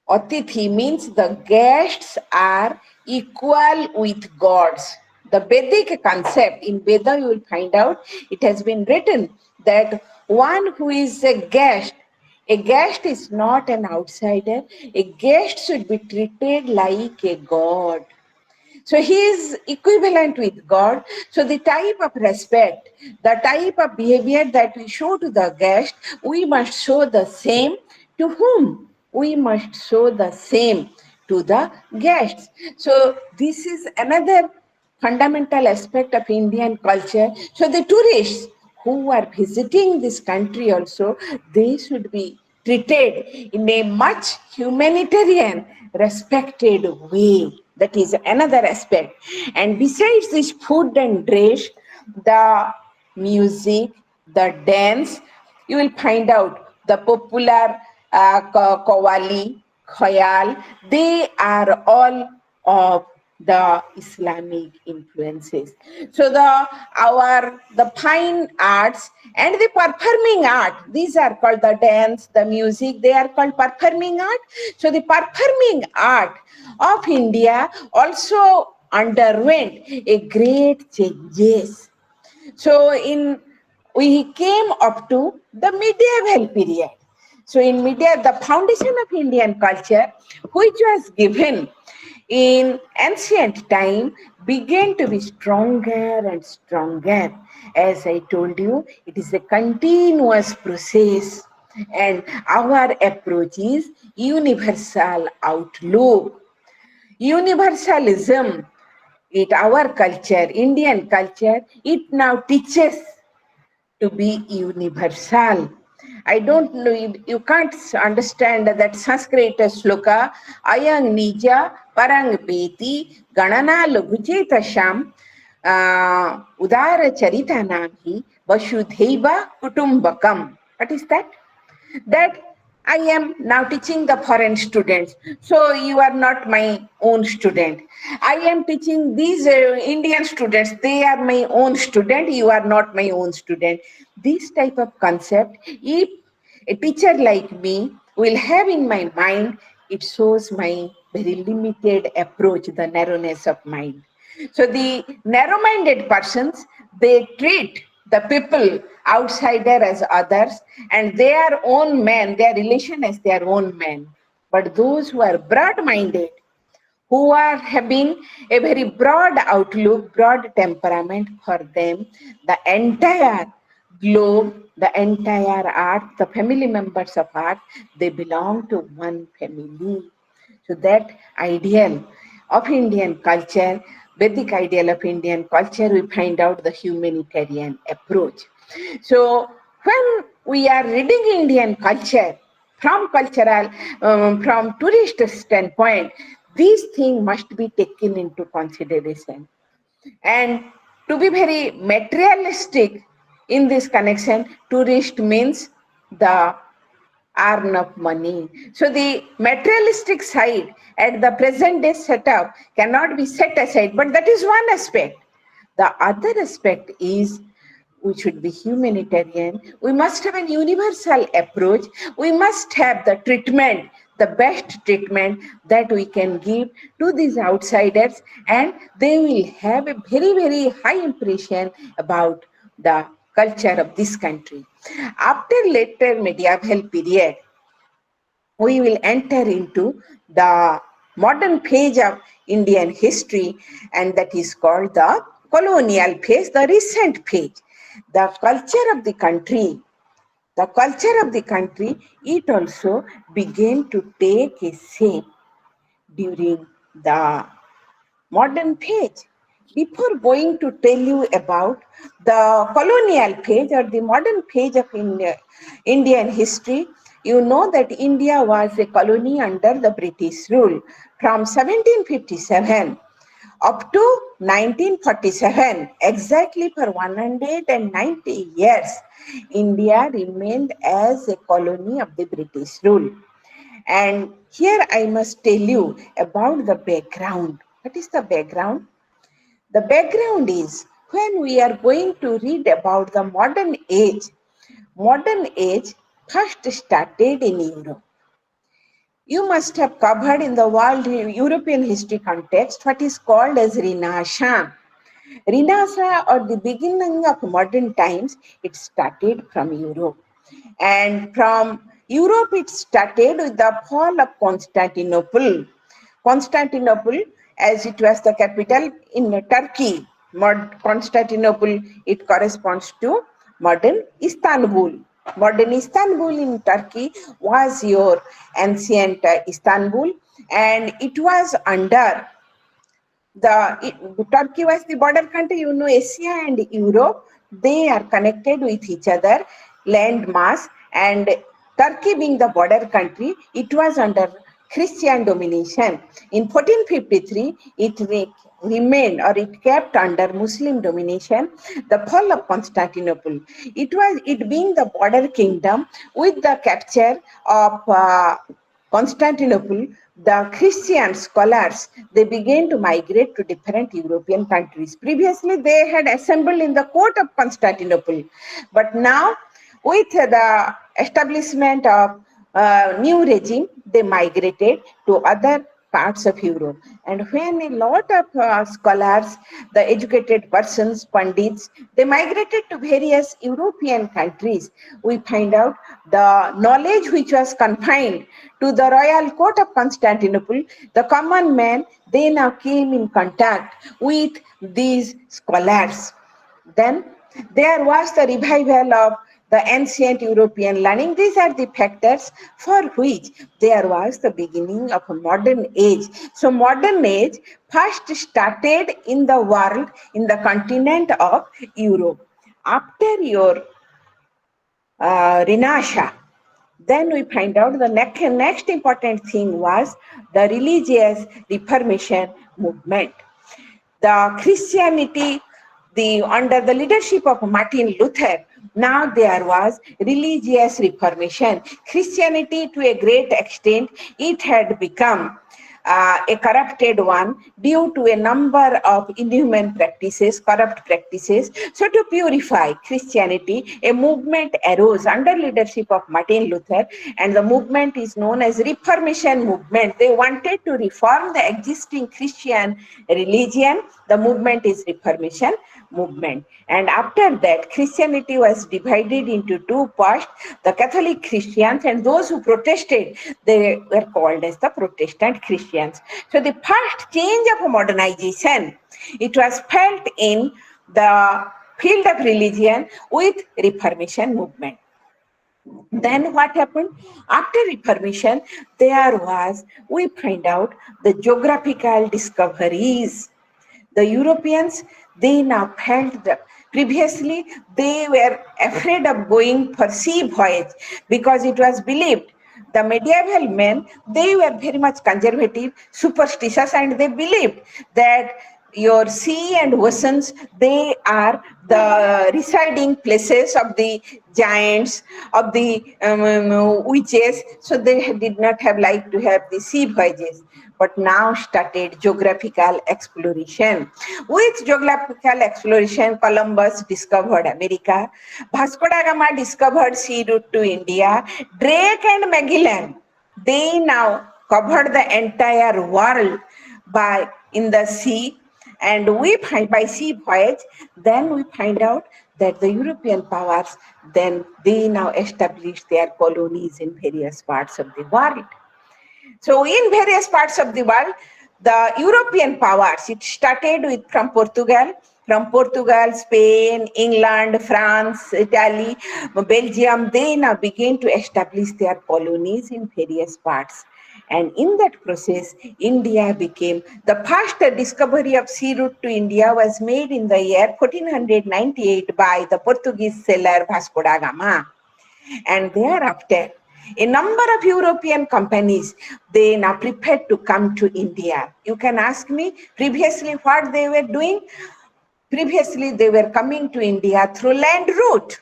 A: Atithi means the guests are equal with gods. The Vedic concept in Veda, you will find out, it has been written that one who is a guest A guest is not an outsider. A guest should be treated like a god. So he is equivalent with God. So the type of respect, the type of behavior that we show to the guest, we must show the same to whom? We must show the same to the guests. So this is another fundamental aspect of Indian culture. So the tourists who are visiting this country also, they should be treated in a much humanitarian, respected way. That is another aspect. And besides this food and dress, the music, the dance, you will find out the popular Qawwali, Khayal, they are all of the Islamic influences. So the fine arts and the performing art, these are called the dance, the music, they are called performing art. So the performing art of India also underwent a great changes. So we came up to the medieval period. So in media, the foundation of Indian culture, which was given in ancient time, began to be stronger and stronger. As I told you, it is a continuous process, and our approach is universal outlook. Universalism, it our culture, Indian culture, it now teaches to be universal. I don't know, you can't understand that Sanskrit sloka, ayang nija parang beti ganana lagujeta sham udara charita namhi vasudhaiva kutumbakam. What is that? That I am now teaching the foreign students. So you are not my own student. I am teaching these Indian students. They are my own student. You are not my own student. This type of concept, if a teacher like me will have in my mind, it shows my very limited approach, the narrowness of mind. So the narrow-minded persons, they treat the people outsider as others and their own man, their relation as their own man. But those who are broad-minded, who are having a very broad outlook, broad temperament, for them, the entire globe, the entire earth, the family members of earth, they belong to one family. So that ideal of Indian culture, Vedic ideal of Indian culture, we find out the humanitarian approach. So when we are reading Indian culture from cultural, from tourist standpoint, these things must be taken into consideration. And to be very materialistic in this connection, tourist means the earn of money. So the materialistic side at the present day setup cannot be set aside, but that is one aspect. The other aspect is we should be humanitarian. We must have a universal approach. We must have the treatment, the best treatment that we can give to these outsiders, and they will have a very, very high impression about the culture of this country. After later medieval period, we will enter into the modern phase of Indian history, and that is called the colonial phase, the recent phase. The culture of the country, it also began to take a shape during the modern phase. Before going to tell you about the colonial phase or the modern phase of Indian history, you know that India was a colony under the British rule from 1757 up to 1947, exactly for 190 years. India remained as a colony of the British rule. And here I must tell you about the background. What is the background? The background is when we are going to read about the modern age first started in Europe. You must have covered in the world European history context what is called as Renaissance. Renaissance, or the beginning of modern times, it started from Europe. And from Europe, it started with the fall of Constantinople. Constantinople, as it was the capital in Turkey, Constantinople, it corresponds to modern Istanbul. Modern Istanbul in Turkey was your ancient Istanbul, and it was under Turkey was the border country. Asia and Europe, they are connected with each other, land mass, and Turkey being the border country, it was under Christian domination. In 1453, it remained or it kept under Muslim domination. The fall of Constantinople, it being the border kingdom with the capture of Constantinople, the Christian scholars, they began to migrate to different European countries. Previously, they had assembled in the court of Constantinople, but now with the establishment of new regime, they migrated to other parts of Europe. And when a lot of scholars, the educated persons, pandits, they migrated to various European countries, we find out the knowledge which was confined to the royal court of Constantinople, the common man, they now came in contact with these scholars. Then there was the revival of the ancient European learning. These are the factors for which there was the beginning of a modern age. So modern age first started in the world, in the continent of Europe. After your Renaissance, then we find out the next important thing was the religious Reformation movement. The Christianity, under the leadership of Martin Luther, now there was religious reformation. Christianity, to a great extent, it had become a corrupted one due to a number of inhuman practices, corrupt practices. So to purify Christianity, a movement arose under leadership of Martin Luther, and the movement is known as Reformation movement. They wanted to reform the existing Christian religion. The movement is Reformation movement. And after that, Christianity was divided into two parts, the Catholic Christians and those who protested, they were called as the Protestant Christians. So the first change of modernization, it was felt in the field of religion with Reformation movement. Then what happened? After Reformation, we find out the geographical discoveries. The Europeans, they now felt that previously they were afraid of going for sea voyage because it was believed the medieval men, they were very much conservative, superstitious, and they believed that your sea and oceans, they are the residing places of the giants, of the witches, so they did not have like to have the sea voyages. But now started geographical exploration. With geographical exploration, Columbus discovered America, Vasco da Gama discovered sea route to India, Drake and Magellan, they now covered the entire world in the sea, and by sea voyage, then we find out that the European powers, then they now established their colonies in various parts of the world. So in various parts of the world, the European powers, it started from Portugal, Spain, England, France, Italy, Belgium, they now began to establish their colonies in various parts. And in that process, India became the first discovery of sea route to India was made in the year 1498 by the Portuguese sailor Vasco da Gama. And thereafter, a number of European companies, they now prepared to come to India. You can ask me previously what they were doing. Previously, they were coming to India through land route.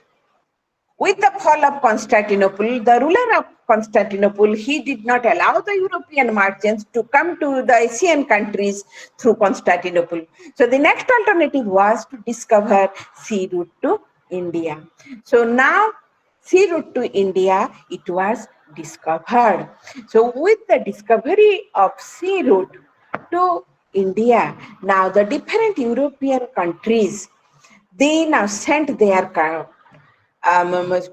A: With the fall of Constantinople, the ruler of Constantinople, he did not allow the European merchants to come to the Asian countries through Constantinople. So the next alternative was to discover sea route to India. So now, sea route to India, it was discovered. So with the discovery of sea route to India, now the different European countries, they now sent their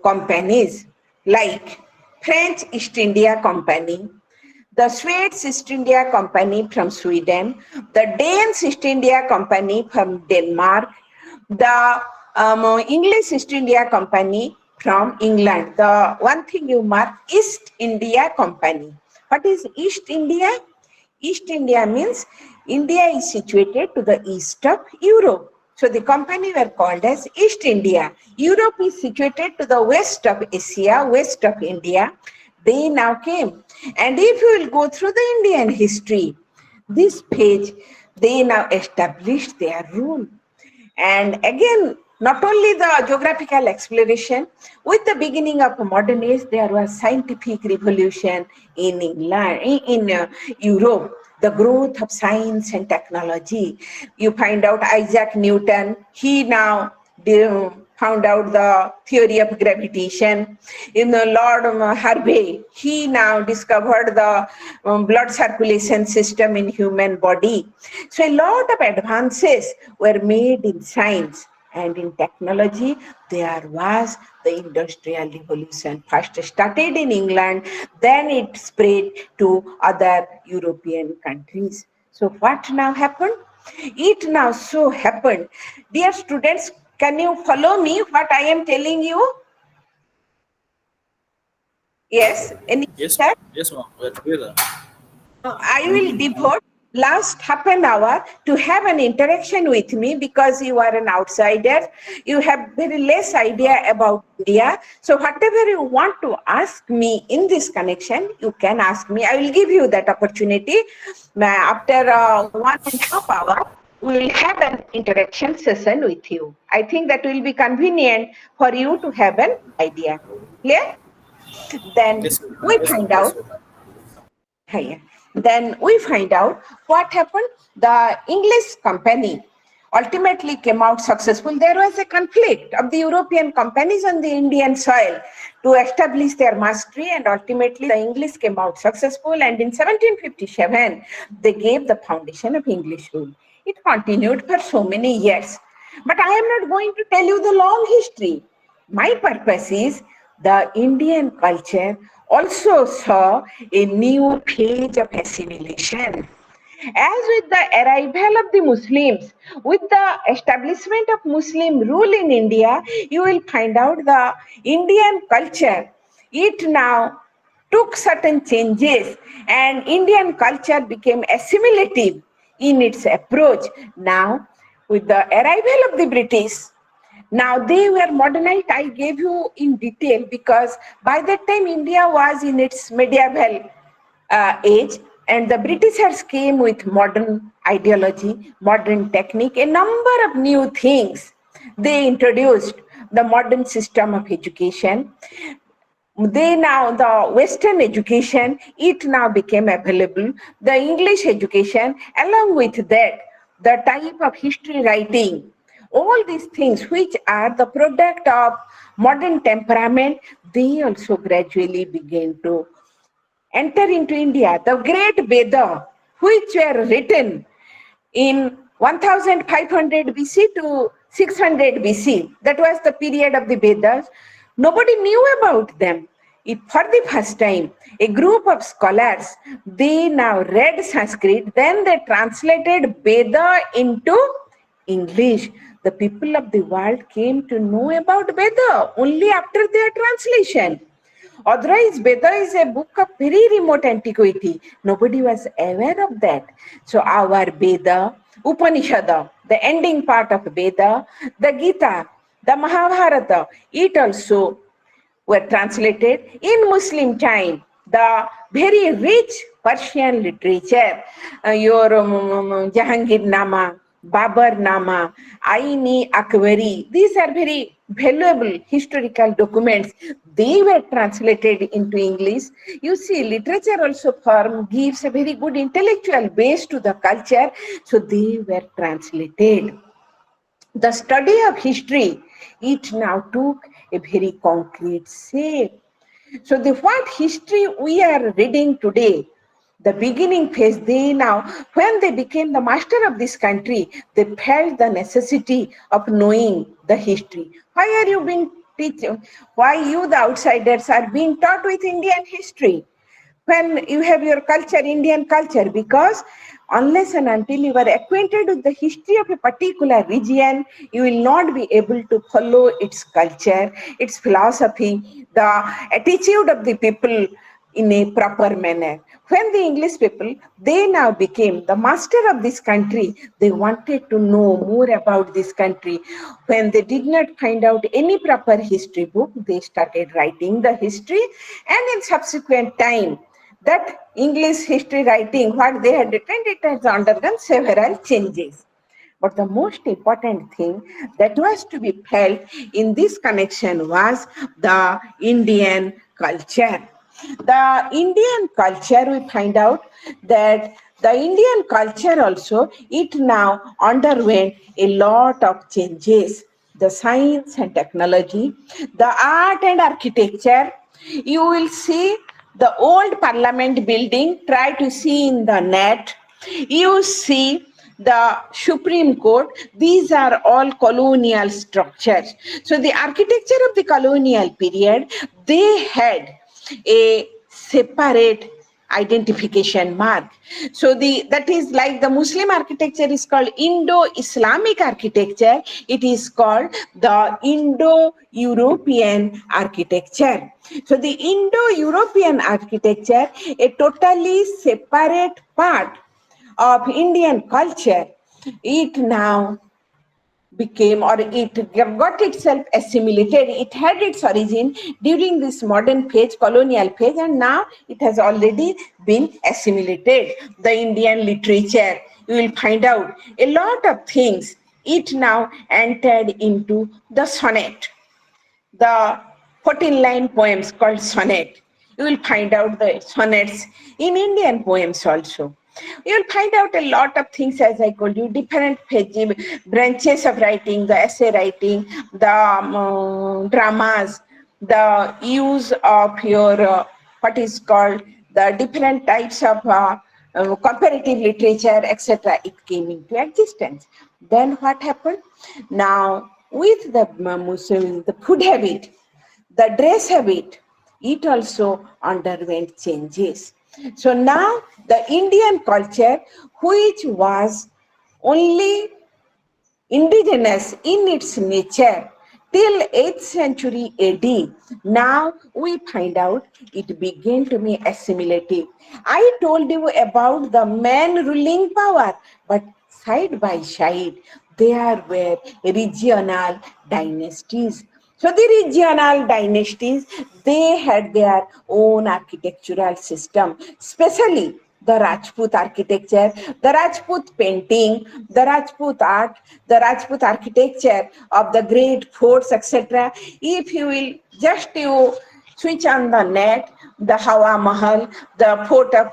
A: companies like French East India Company, the Swedes East India Company from Sweden, the Danes East India Company from Denmark, the English East India Company from England. The one thing you mark, East India Company. What is East India? East India means India is situated to the east of Europe. So the company were called as East India. Europe is situated to the west of Asia, west of India. They now came. And if you will go through the Indian history, this page, they now established their rule. And again, not only the geographical exploration, with the beginning of modern age, there was scientific revolution in England, in Europe, the growth of science and technology. You find out Isaac Newton, he now found out the theory of gravitation. In the Lord Harvey, he now discovered the blood circulation system in human body. So a lot of advances were made in science and in technology. There was the industrial revolution. First started in England, then it spread to other European countries. So what now happened? It now so happened. Dear students, can you follow me what I am telling you? Yes. Any
B: Yes,
A: chat?
B: yes, ma'am. We're together.
A: I will devote last half an hour to have an interaction with me because you are an outsider. You have very less idea about India. So whatever you want to ask me in this connection, you can ask me. I will give you that opportunity. After 1.5 hours, we will have an interaction session with you. I think that will be convenient for you to have an idea. Clear? Then
B: Yes, ma'am.
A: we
B: Yes, ma'am.
A: find
B: Yes,
A: out.
B: ma'am.
A: Yeah. Then we find out what happened. The English company ultimately came out successful. There was a conflict of the European companies on the Indian soil to establish their mastery, and ultimately the English came out successful. And in 1757, they gave the foundation of English rule. It continued for so many years. But I am not going to tell you the long history. My purpose is the Indian culture also saw a new phase of assimilation. As with the arrival of the Muslims, with the establishment of Muslim rule in India, you will find out the Indian culture. It now took certain changes and Indian culture became assimilative in its approach. Now, with the arrival of the British, now they were modernized. I gave you in detail because by that time India was in its medieval age, and the Britishers came with modern ideology, modern technique, a number of new things. They introduced the modern system of education. They now, the Western education, it now became available. The English education, along with that, the type of history writing, all these things which are the product of modern temperament, they also gradually began to enter into India. The great Veda, which were written in 1500 BC to 600 BC, that was the period of the Vedas, nobody knew about them. For the first time, a group of scholars, they now read Sanskrit, then they translated Veda into English. The people of the world came to know about Veda only after their translation. Otherwise, Veda is a book of very remote antiquity. Nobody was aware of that. So our Veda, Upanishad, the ending part of Veda, the Gita, the Mahabharata, it also were translated in Muslim time. The very rich Persian literature, your Jahangir Nama, Babar Nama, Aini Akbari, these are very valuable historical documents. They were translated into English. You see, literature also gives a very good intellectual base to the culture, so they were translated. The study of history, it now took a very concrete shape. So the what history we are reading today, the beginning phase, they now, when they became the master of this country, they felt the necessity of knowing the history. Why are you being teach, why you, the outsiders, are being taught with Indian history when you have your culture, Indian culture, because unless and until you are acquainted with the history of a particular region, you will not be able to follow its culture, its philosophy, the attitude of the people in a proper manner. When the English people, they now became the master of this country, they wanted to know more about this country. When they did not find out any proper history book, they started writing the history, and in subsequent time, that English history writing, what they had written, it has undergone several changes. But the most important thing that was to be felt in this connection was the Indian culture. The Indian culture, we find out that the Indian culture also, it now underwent a lot of changes. The science and technology, the art and architecture, you will see the old parliament building, try to see in the net. You see the Supreme Court, these are all colonial structures. So the architecture of the colonial period, they had a separate identification mark. So that is like the Muslim architecture is called Indo-Islamic architecture. It is called the Indo-European architecture. So the Indo-European architecture, a totally separate part of Indian culture, it now became, or it got itself assimilated. It had its origin during this modern phase, colonial phase, and now it has already been assimilated. The Indian literature, you will find out a lot of things. It now entered into the sonnet, the 14-line poems called sonnet. You will find out the sonnets in Indian poems also. You will find out a lot of things, as I told you, different branches of writing, the essay writing, the dramas, the use of your, what is called, the different types of comparative literature, etc. It came into existence. Then what happened? Now, with the Muslim, the food habit, the dress habit, it also underwent changes. So now the Indian culture, which was only indigenous in its nature till 8th century AD, now we find out it began to be assimilative. I told you about the man ruling power, but side by side there were regional dynasties. So the regional dynasties, they had their own architectural system, especially the Rajput architecture, the Rajput painting, the Rajput art, the Rajput architecture of the great forts, etc. If you will just you switch on the net, the Hawa Mahal, the fort of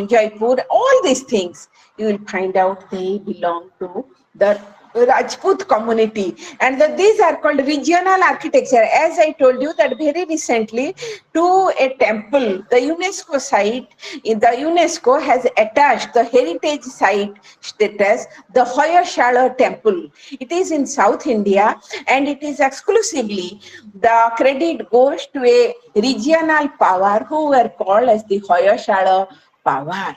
A: Jaipur, all these things, you will find out they belong to the Rajput community, and these are called regional architecture. As I told you that very recently to a temple, the UNESCO site, the UNESCO has attached the heritage site status, the Hoyashala temple. It is in South India, and it is exclusively, the credit goes to a regional power who were called as the Hoyashala power.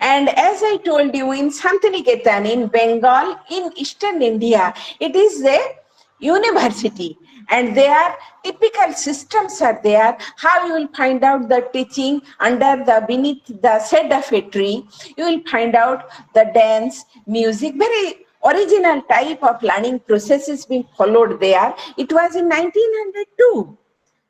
A: And as I told you, in Santiniketan, in Bengal, in eastern India, it is a university. And their typical systems are there. How you will find out the teaching under the, beneath the shade of a tree. You will find out the dance, music, very original type of learning processes being followed there. It was in 1902.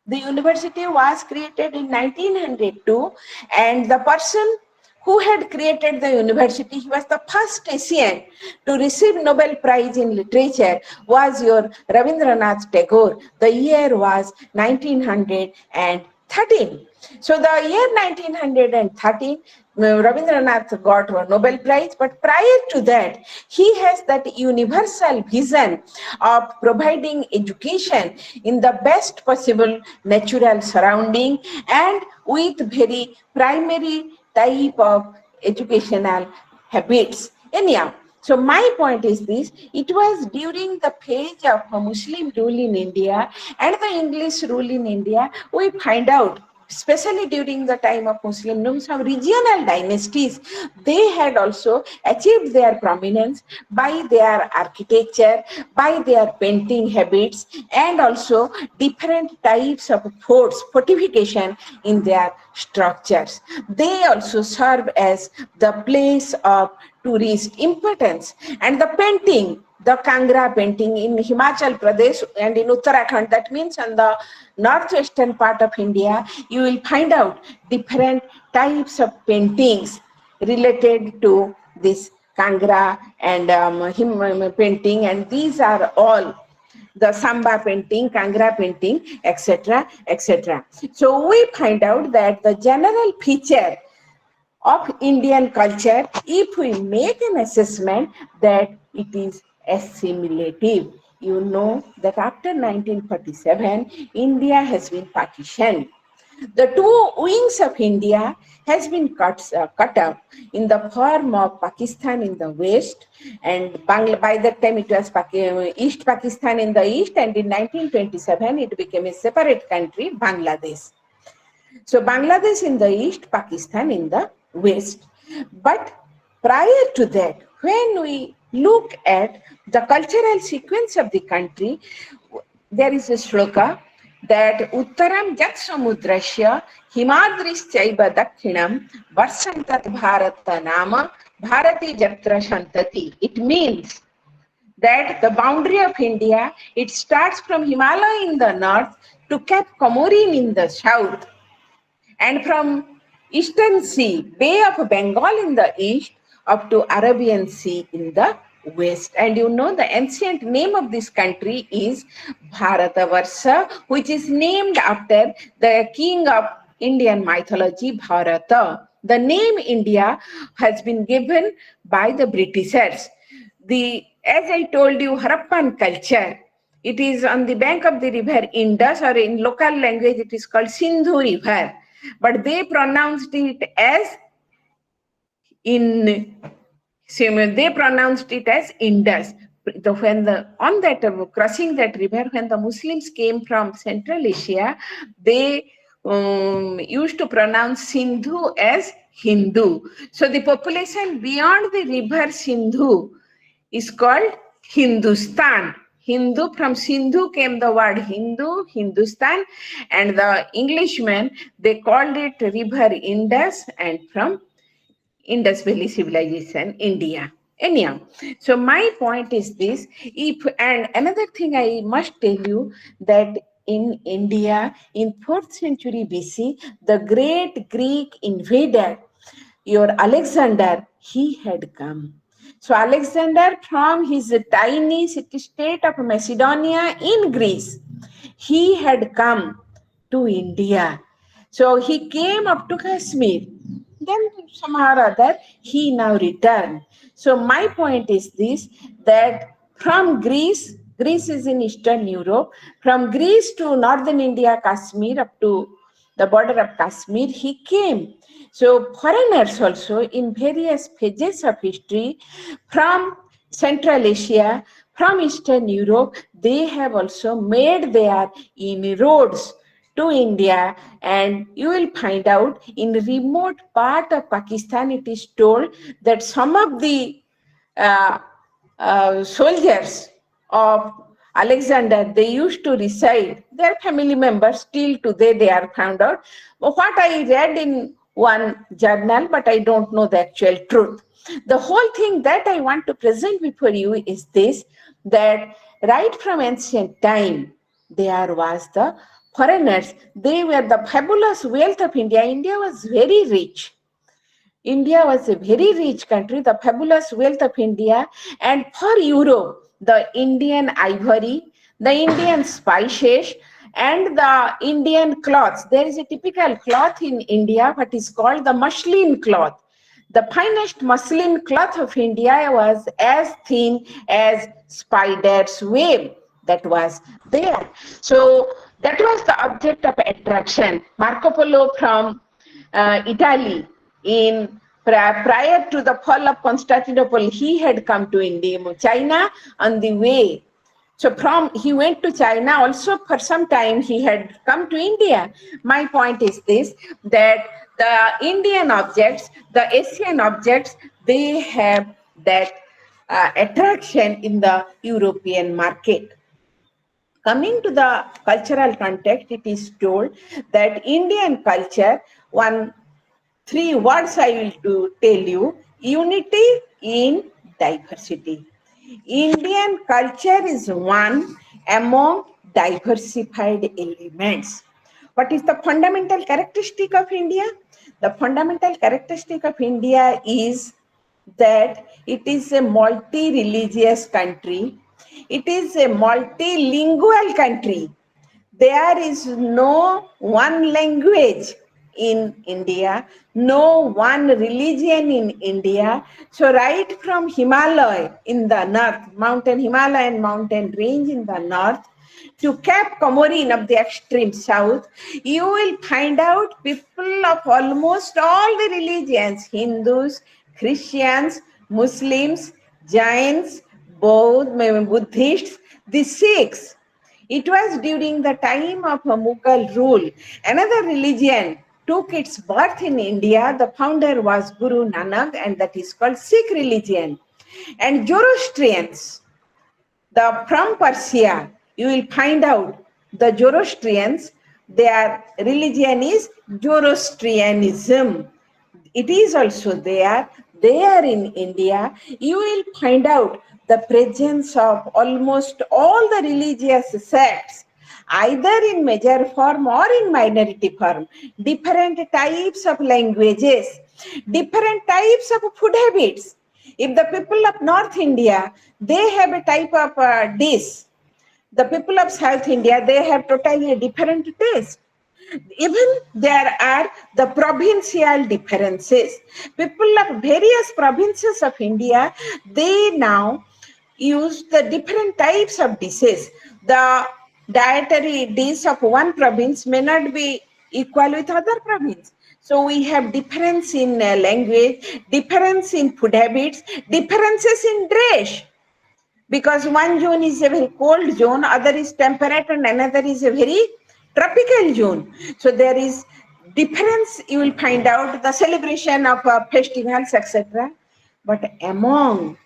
A: The university was created in 1902, and the person who had created the university, he was the first Asian to receive Nobel Prize in Literature, was your Rabindranath Tagore. The year was 1913. So the year 1913, Rabindranath got a Nobel Prize, but prior to that, he has that universal vision of providing education in the best possible natural surrounding and with very primary type of educational habits. Anyhow, So my point is this, it was during the phase of Muslim rule in India and the English rule in India, we find out, especially during the time of Muslim rule, some regional dynasties, they had also achieved their prominence by their architecture, by their painting habits, and also different types of forts, fortification in their structures. They also serve as the place of tourist importance. And the painting, the Kangra painting in Himachal Pradesh and in Uttarakhand, that means on the northwestern part of India, you will find out different types of paintings related to this Kangra and painting, and these are all the Samba painting, Kangra painting, etc., etc. So we find out that the general feature of Indian culture, if we make an assessment that it is assimilative. You know that after 1947, India has been partitioned. The two wings of India has been cut up in the form of Pakistan in the west, and by that time it was East Pakistan in the east, and in 1927 it became a separate country, Bangladesh. So Bangladesh in the east, Pakistan in the west. But prior to that, when we look at the cultural sequence of the country, there is a shloka that Uttaram Jat Samudrasya Himadrischaiva Dakshinam Varsantat Bharata Nama Bharati Jatra Shantati. It means that the boundary of India, it starts from Himalaya in the north to Cape Comorin in the south, and from Eastern Sea, Bay of Bengal in the east, up to Arabian Sea in the west. And you know the ancient name of this country is Bharatavarsha, which is named after the king of Indian mythology, Bharata. The name India has been given by the Britishers. As I told you, Harappan culture, it is on the bank of the river Indus, or in local language it is called Sindhu River, but they pronounced it as Indus. Crossing that river, when the Muslims came from Central Asia, they used to pronounce Sindhu as Hindu. So the population beyond the river Sindhu is called Hindustan. Hindu, from Sindhu came the word Hindu, Hindustan, and the Englishmen, they called it river Indus, and from Indus Valley civilization, India. Anyhow, so my point is this, and another thing I must tell you, that in India, in 4th century BC, the great Greek invader, your Alexander, he had come. So Alexander, from his tiny city-state of Macedonia in Greece, he had come to India. So he came up to Kashmir. Then somehow or other, he now returned. So my point is this, that from Greece, Greece is in Eastern Europe, from Greece to Northern India, Kashmir, up to the border of Kashmir, he came. So foreigners also in various phases of history from Central Asia, from Eastern Europe, they have also made their inroads to India, and you will find out in remote part of Pakistan, it is told that some of the uh, soldiers of Alexander, they used to reside, their family members, till today they are found out. What I read in one journal, but I don't know the actual truth. The whole thing that I want to present before you is this, that right from ancient time, there was the foreigners, they were the fabulous wealth of India. India was very rich. India was a very rich country, the fabulous wealth of India, and for Europe, the Indian ivory, the Indian spices, and the Indian cloths. There is a typical cloth in India, what is called the muslin cloth. The finest muslin cloth of India was as thin as spider's web that was there. So that was the object of attraction. Marco Polo from Italy in Prior to the fall of Constantinople, he had come to India, China on the way. So he went to China also for some time, he had come to India. My point is this, that the Indian objects, the Asian objects, they have that attraction in the European market. Coming to the cultural context, it is told that Indian culture, three words I will tell you: unity in diversity. Indian culture is one among diversified elements. What is the fundamental characteristic of India? The fundamental characteristic of India is that it is a multi-religious country. It is a multilingual country. There is no one language in India, no one religion in India. So right from Himalaya in the north, mountain Himalayan mountain range in the north, to Cape Comorin of the extreme south, you will find out people of almost all the religions: Hindus, Christians, Muslims, Jains, Buddhists, the Sikhs. It was during the time of Mughal rule. Another religion took its birth in India. The founder was Guru Nanak, and that is called Sikh religion. And Zoroastrians, from Persia, you will find out the Zoroastrians, their religion is Zoroastrianism. It is also there in India. You will find out the presence of almost all the religious sects, either in major form or in minority form, different types of languages, different types of food habits. If the people of North India, they have a type of dish. The people of South India, they have totally a different taste. Even there are the provincial differences. People of various provinces of India, they now use the different types of dishes. The dietary dish of one province may not be equal with other province. So we have difference in language, difference in food habits, differences in dress. Because one zone is a very cold zone, other is temperate, and another is a very tropical zone. So there is difference. You will find out the celebration of festivals, etc. But among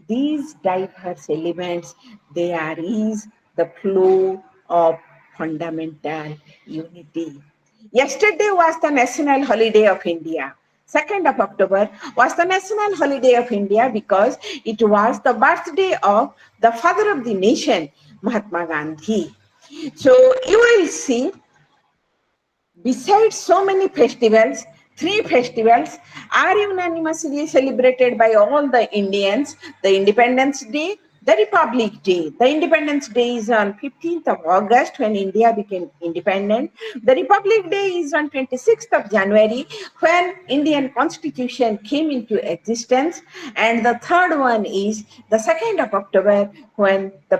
A: these diverse elements, there is the flow of fundamental unity. Yesterday was the national holiday of India. 2nd of October was the national holiday of India because it was the birthday of the father of the nation, Mahatma Gandhi. So you will see, besides so many festivals, 3 festivals are unanimously celebrated by all the Indians: the Independence Day, the Republic Day. The Independence Day is on 15th of August when India became independent. The Republic Day is on 26th of January when Indian Constitution came into existence. And the third one is the 2nd of October when the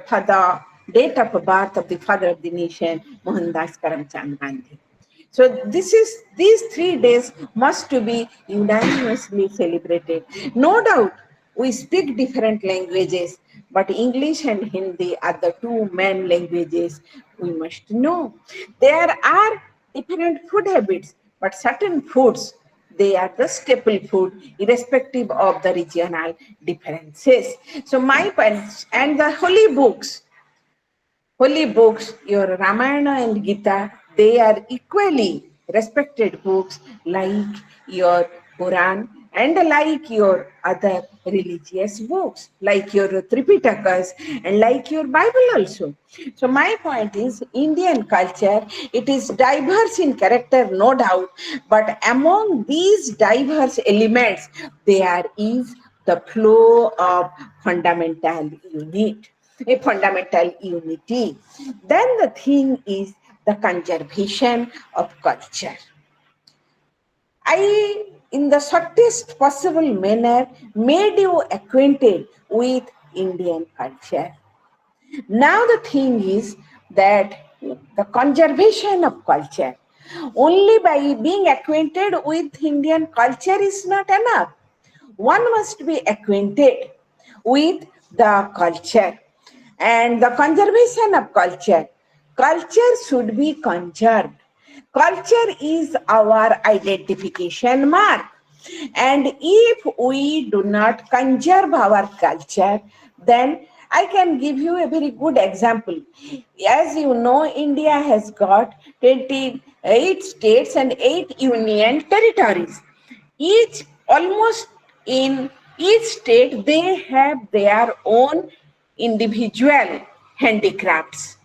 A: date of birth of the father of the nation, Mohandas Karamchand Gandhi. So these 3 days must to be unanimously celebrated. No doubt we speak different languages, but English and Hindi are the two main languages we must know. There are different food habits, but certain foods, they are the staple food, irrespective of the regional differences. So my point, and the holy books, your Ramayana and Gita, they are equally respected books like your Quran and like your other religious books, like your Tripitakas and like your Bible also. So my point is, Indian culture, it is diverse in character, no doubt, but among these diverse elements, there is the flow of fundamental unity, a fundamental unity. Then the thing is the conservation of culture. I, in the shortest possible manner, made you acquainted with Indian culture. Now the thing is that the conservation of culture. Only by being acquainted with Indian culture is not enough. One must be acquainted with the culture and the conservation of culture. Culture should be conserved. Culture is our identification mark. And if we do not conserve our culture, then I can give you a very good example. As you know, India has got 28 states and 8 union territories. Each almost in each state they have their own individual handicrafts.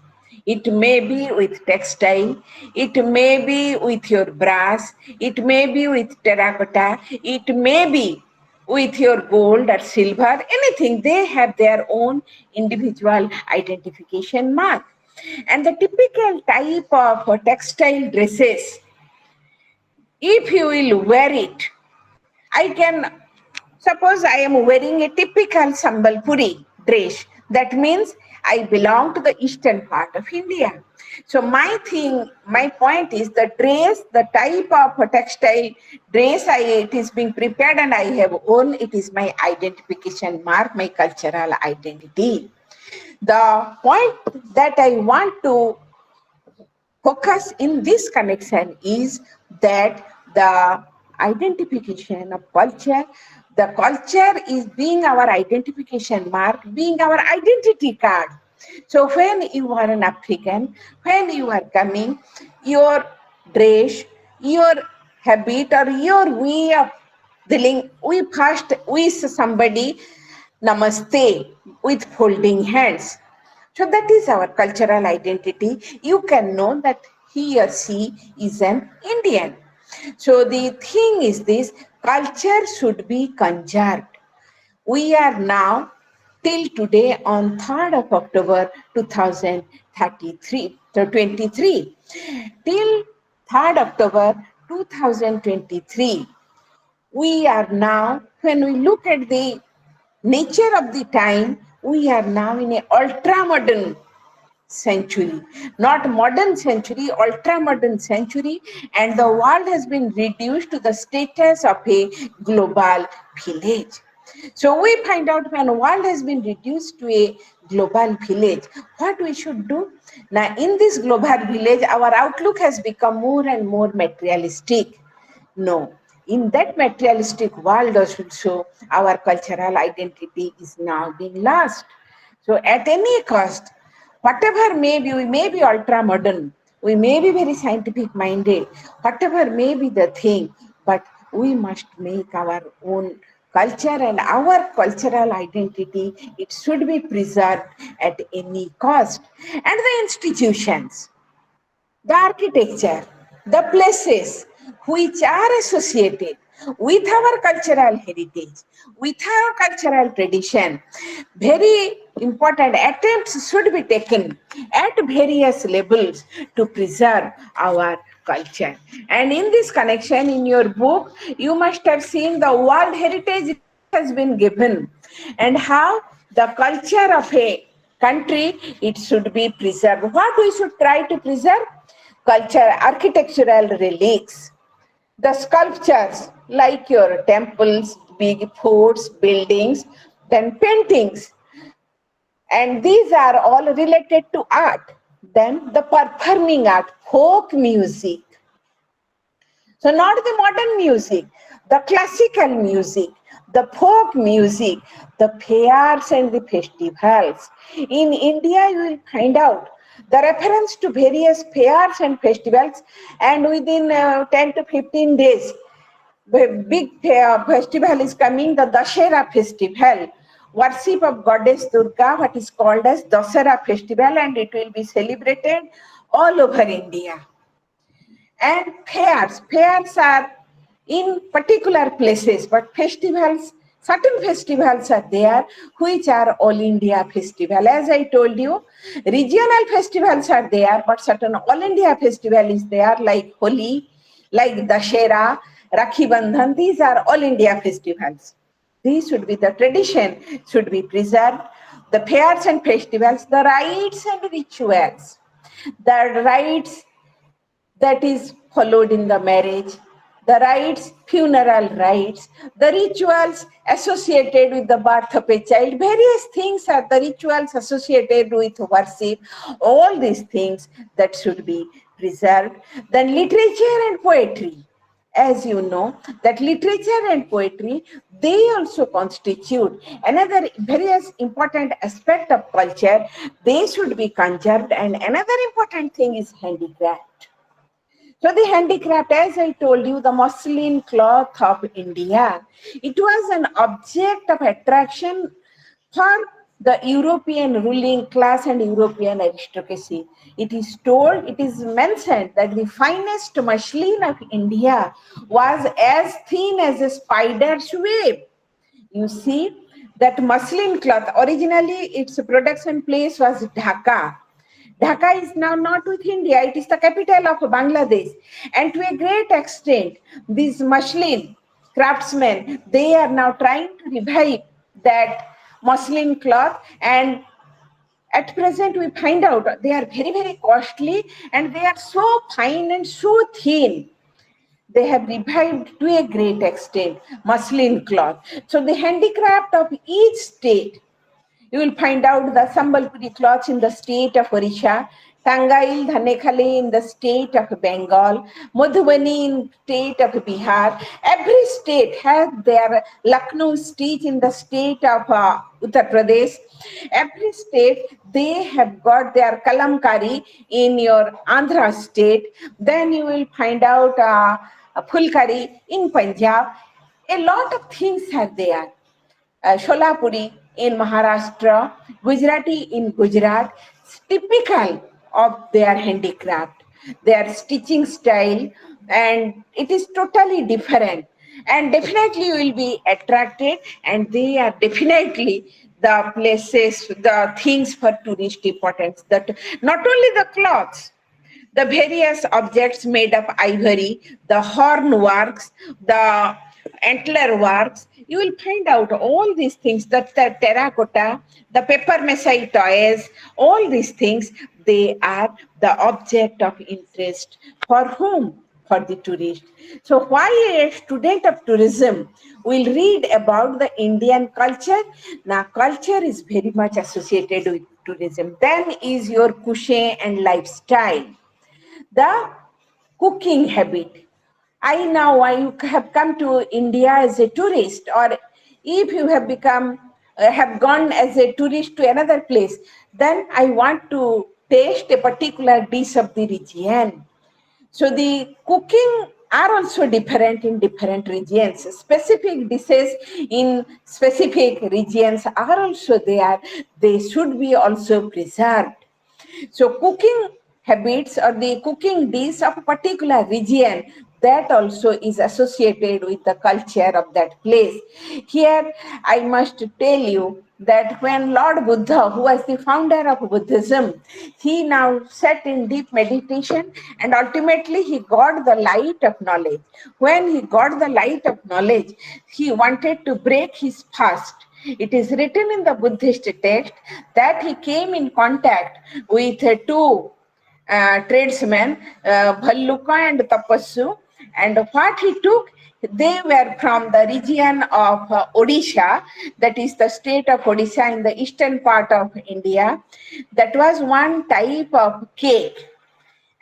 A: It may be with textile, it may be with your brass, it may be with terracotta, it may be with your gold or silver, anything. They have their own individual identification mark. And the typical type of textile dresses, if you will wear it, I can suppose I am wearing a typical Sambalpuri dress. That means I belong to the eastern part of India. So my point is the dress, the type of textile dress it is being prepared and I have owned, it is my identification mark, my cultural identity. The point that I want to focus in this connection is that the identification of culture, the culture is being our identification mark, being our identity card. So when you are an African, when you are coming, your dress, your habit or your way of dealing, we first wish somebody namaste with folding hands. So that is our cultural identity. You can know that he or she is an Indian. So the thing is this, culture should be conserved. We are now till today on 3rd of October 2033, so 23. Till 3rd October 2023, we are now, when we look at the nature of the time, we are now in a ultra modern century, not modern century, ultra modern century, and the world has been reduced to the status of a global village. So we find out when the world has been reduced to a global village, what we should do. Now in this global village, our outlook has become more and more materialistic. No, in that materialistic world also, our cultural identity is now being lost. So at any cost, whatever may be, we may be ultra modern, we may be very scientific minded, whatever may be the thing, but we must make our own culture and our cultural identity, it should be preserved at any cost. And the institutions, the architecture, the places which are associated with our cultural heritage, with our cultural tradition, very important attempts should be taken at various levels to preserve our culture. And in this connection, in your book, you must have seen the World Heritage has been given and how the culture of a country, it should be preserved. What we should try to preserve? Culture, architectural relics, the sculptures like your temples, big forts, buildings, then paintings, and these are all related to art. Then the performing art, folk music, so not the modern music, the classical music, the folk music, the fairs and the festivals. In India, you will find out the reference to various fairs and festivals, and within 10 to 15 days, the big festival is coming, the Dashera festival, worship of goddess Durga, what is called as Dasara festival, and it will be celebrated all over India. And fairs are in particular places, but festivals, certain festivals are there which are all India festival. As I told you, regional festivals are there, but certain all India festival is there, like Holi, like Dashera, Rakhi Bandhan. These are all India festivals. These should be the tradition, should be preserved. The fairs and festivals, the rites and rituals, the rites that is followed in the marriage, the rites, funeral rites, the rituals associated with the birth of a child, various things are the rituals associated with worship, all these things that should be preserved. Then literature and poetry. As you know, that literature and poetry, they also constitute another various important aspect of culture. They should be conserved. And another important thing is handicraft. So the handicraft, as I told you, the muslin cloth of India, it was an object of attraction for the European ruling class and European aristocracy. It is told, it is mentioned that the finest muslin of India was as thin as a spider's web. You see, that muslin cloth, originally its production place was Dhaka. Dhaka is now not with India, it is the capital of Bangladesh. And to a great extent, these muslin craftsmen, they are now trying to revive that muslin cloth. And at present, we find out they are very, very costly and they are so fine and so thin. They have revived to a great extent muslin cloth. So the handicraft of each state, you will find out the Sambalpuri cloths in the state of Orissa, Tangail Dhanekhali in the state of Bengal, Madhubani in state of Bihar. Every state has their Lucknow stitch in the state of Uttar Pradesh. Every state, they have got their kalamkari in your Andhra state. Then you will find out Fulkari in Punjab. A lot of things are there. Sholapuri in Maharashtra, Gujarati in Gujarat, typical of their handicraft, their stitching style, and it is totally different. And definitely you will be attracted, and they are definitely the places, the things for tourist importance. That not only the clothes, the various objects made of ivory, the horn works, the antler works, you will find out all these things, that the terracotta, the paper mache toys, all these things, they are the object of interest. For whom? For the tourist. So why a student of tourism will read about the Indian culture? Now culture is very much associated with tourism. Then is your cuisine and lifestyle, the cooking habit. I have come to India as a tourist, or if you have have gone as a tourist to another place, then I want to taste a particular dish of the region. So the cooking are also different in different regions. Specific dishes in specific regions are also there. They should be also preserved. So cooking habits or the cooking dish of a particular region, that also is associated with the culture of that place. Here I must tell you that when Lord Buddha, who was the founder of Buddhism, he now sat in deep meditation and ultimately he got the light of knowledge. When he got the light of knowledge, he wanted to break his fast. It is written in the Buddhist text that he came in contact with two tradesmen, Bhalluka and Tapassu, and what he took, they were from the region of Odisha, that is the state of Odisha in the eastern part of India. That was one type of cake,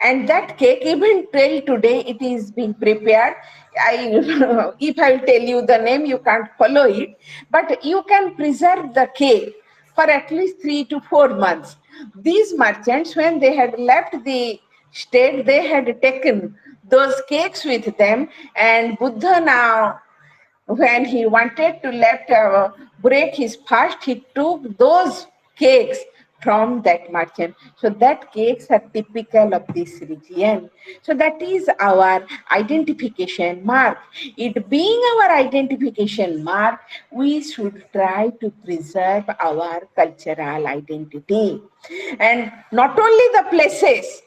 A: and that cake, even till today, it is being prepared. If I will tell you the name, you can't follow it, but you can preserve the cake for at least 3 to 4 months. These merchants, when they had left the state, they had taken those cakes with them, and Buddha now, when he wanted to break his fast, he took those cakes from that merchant. So that cakes are typical of this region. So that is our identification mark. It being our identification mark, we should try to preserve our cultural identity. And not only the places,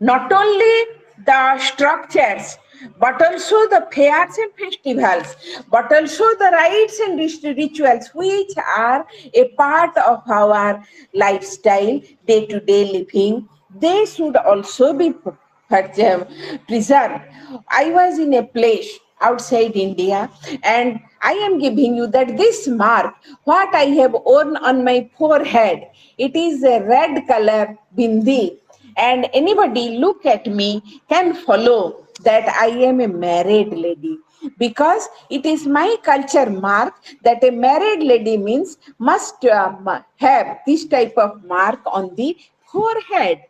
A: not only the structures, but also the fairs and festivals, but also the rites and rituals which are a part of our lifestyle, day-to-day living. They should also be but preserved. I was in a place outside India, and I am giving you that this mark, what I have worn on my forehead, it is a red color bindi, and anybody look at me can follow that I am a married lady, because it is my culture mark that a married lady means must have this type of mark on the forehead.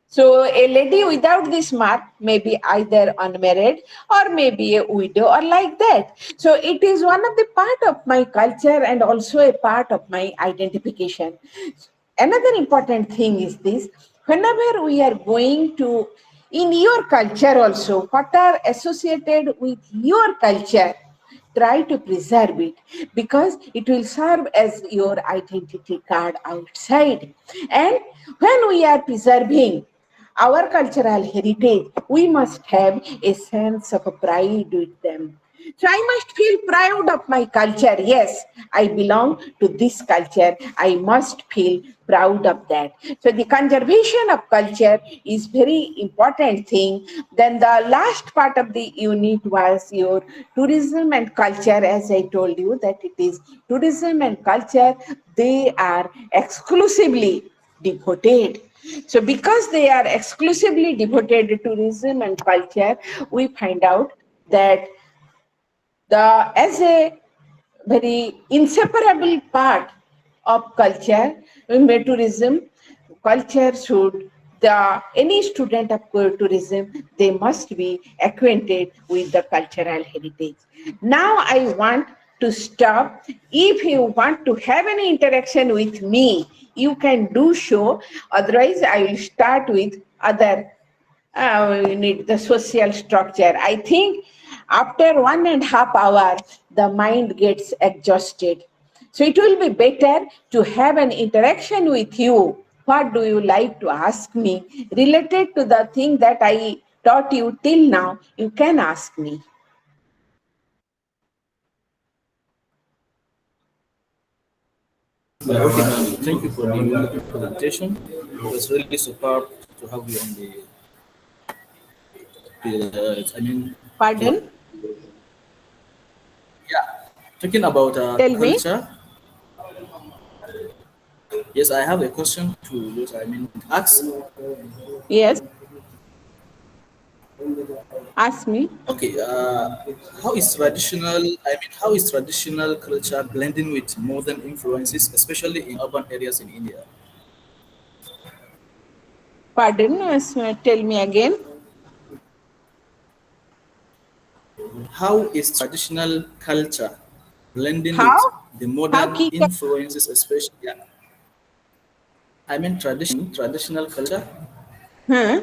A: So a lady without this mark may be either unmarried or maybe a widow or like that. So it is one of the part of my culture and also a part of my identification. Another important thing is this: whenever we are going to, in your culture also, what are associated with your culture, try to preserve it, because it will serve as your identity card outside. And when we are preserving our cultural heritage, we must have a sense of pride with them. So I must feel proud of my culture. Yes, I belong to this culture. I must feel proud of that. So the conservation of culture is very important thing. Then the last part of the unit was your tourism and culture. As I told you that it is tourism and culture, they are exclusively devoted. So because they are exclusively devoted to tourism and culture, we find out that as a very inseparable part of culture, tourism, culture should, any student of tourism, they must be acquainted with the cultural heritage. Now I want to stop. If you want to have any interaction with me, you can do so. Otherwise, I will start with other, you need the social structure. I think after 1.5 hours, the mind gets exhausted. So it will be better to have an interaction with you. What do you like to ask me related to the thing that I taught you till now? You can ask me.
B: Okay, ma'am. Thank you for the wonderful presentation. It was really superb to have you on I mean, to,
A: Pardon?
B: yeah, talking about
A: Tell me.
B: culture. Yes, I have a question to just, I mean, ask.
A: Yes, ask me.
B: Okay, how is traditional, I mean, how is traditional culture blending with modern influences, especially in urban areas in India?
A: Pardon, tell me again.
B: How is traditional culture blending
A: How?
B: with the
A: How
B: modern
A: keep it?
B: influences, especially? Yeah, I mean, traditional culture.
A: Huh?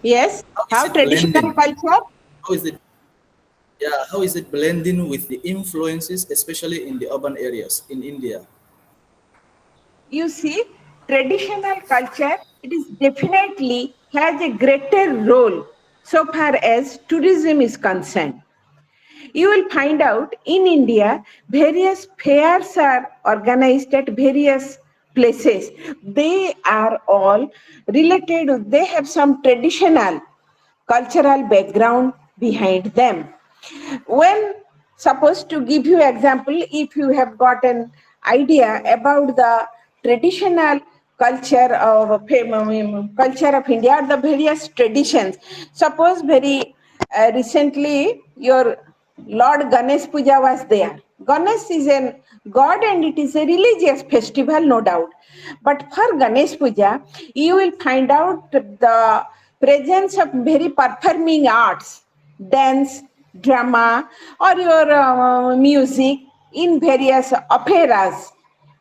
A: Yes.
B: How is
A: How
B: it
A: traditional
B: blending?
A: culture?
B: How is it? Yeah, how is it blending with the influences, especially in the urban areas in India?
A: You see, traditional culture, it is definitely has a greater role so far as tourism is concerned. You will find out in India, various fairs are organized at various places. They are all related, they have some traditional cultural background behind them. When, suppose to give you example, if you have got an idea about the traditional culture of India, the various traditions. Suppose very recently your Lord Ganesh Puja was there. Ganesh is a god and it is a religious festival, no doubt. But for Ganesh Puja, you will find out the presence of very performing arts, dance, drama, or your music in various operas.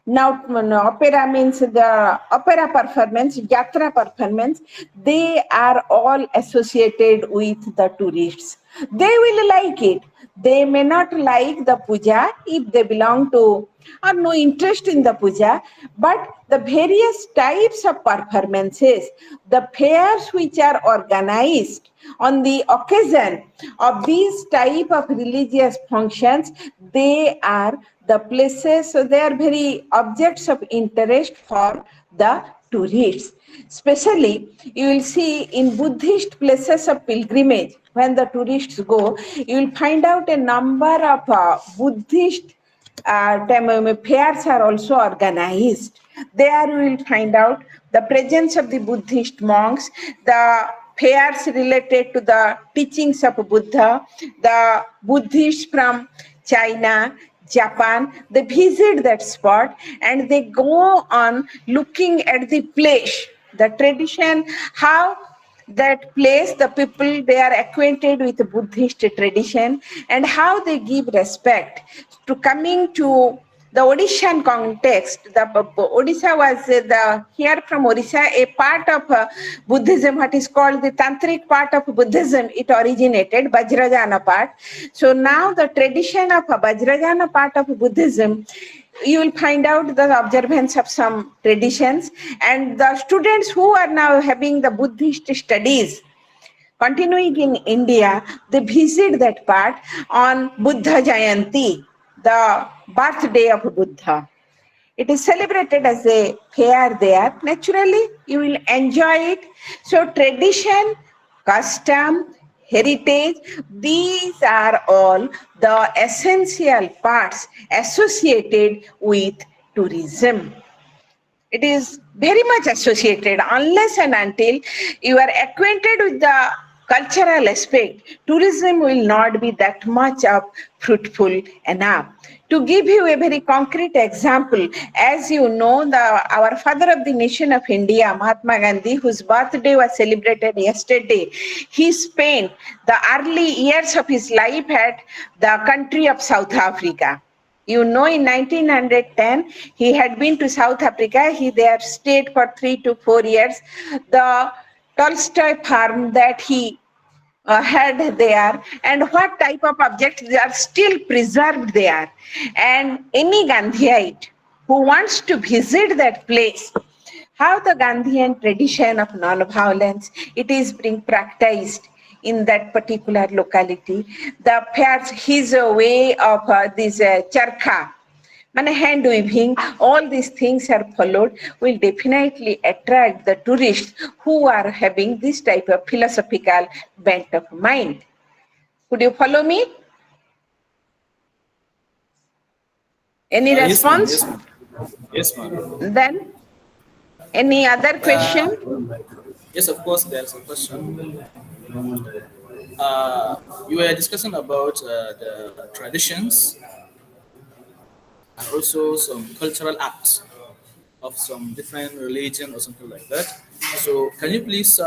A: Now, opera means the opera performance, yatra performance, they are all associated with the tourists. They will like it. They may not like the puja if they belong to or no interest in the puja, but the various types of performances, the fairs which are organized on the occasion of these type of religious functions, they are the places, so they are very objects of interest for the tourists. Especially, you will see in Buddhist places of pilgrimage, when the tourists go, you will find out a number of Buddhist fairs are also organized. There we will find out the presence of the Buddhist monks, the fairs related to the teachings of Buddha, the Buddhists from China, Japan, they visit that spot and they go on looking at the place, the tradition, how that place, the people, they are acquainted with the Buddhist tradition and how they give respect to coming to the Odishan context. The Odisha was here from Odisha, a part of Buddhism, what is called the tantric part of Buddhism. It originated, Vajrayana part. So now the tradition of Vajrayana part of Buddhism, you will find out the observance of some traditions, and the students who are now having the Buddhist studies continuing in India, they visit that part on Buddha Jayanti, the birthday of Buddha. It is celebrated as a fair there. Naturally, you will enjoy it. So tradition, custom, heritage, these are all the essential parts associated with tourism. It is very much associated. Unless and until you are acquainted with the cultural aspect, tourism will not be that much of fruitful enough. To give you a very concrete example, as you know, our father of the nation of India, Mahatma Gandhi, whose birthday was celebrated yesterday, he spent the early years of his life at the country of South Africa. You know, in 1910, he had been to South Africa. He there stayed for 3 to 4 years. The Tolstoy farm that he had there, and what type of objects they are still preserved there. And any Gandhiite who wants to visit that place, how the Gandhian tradition of non-violence, it is being practiced in that particular locality. The fairs, his way of this charkha, hand weaving, all these things are followed, will definitely attract the tourists who are having this type of philosophical bent of mind. Could you follow me? Any
B: Yes, ma'am.
A: response?
B: Yes, ma'am. Yes, ma'am.
A: Then, any other
B: Uh,
A: question?
B: yes, of course, there's a question. Uh, you were discussing about the traditions and also some cultural acts of some different religion or something like that. So, can you please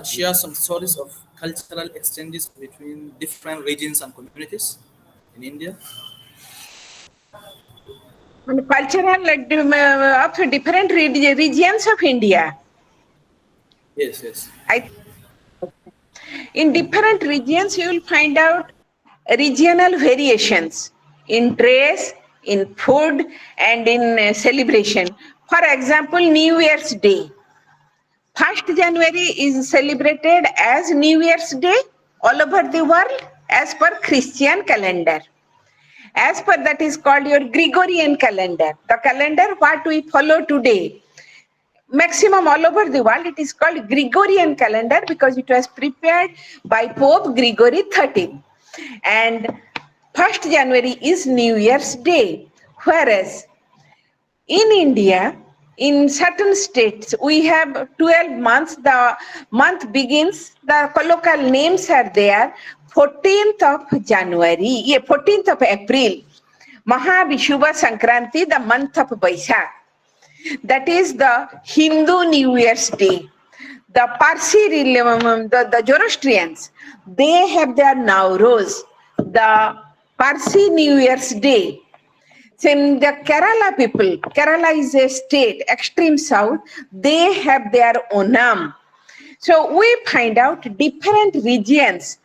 B: share some stories of cultural exchanges between different regions and communities in India?
A: And cultural of different regions of India.
B: Yes, yes.
A: I, in different regions, you will find out regional variations in dress, in food, and in celebration. For example, New Year's Day. 1st January is celebrated as New Year's Day all over the world as per Christian calendar. As per that is called your Gregorian calendar. The calendar what we follow today, maximum all over the world, it is called Gregorian calendar because it was prepared by Pope Gregory XIII. And 1st January is New Year's Day. Whereas in India, in certain states, we have 12 months. The month begins, the colloquial names are there. 14th of January, 14th of April, Mahavishubha Sankranti, the month of Baishakh. That is the Hindu New Year's Day. The Parsi, the Zoroastrians, they have their Nowruz, the Parsi New Year's Day. In the Kerala people, Kerala is a state, extreme south, they have their Onam. So we find out different regions.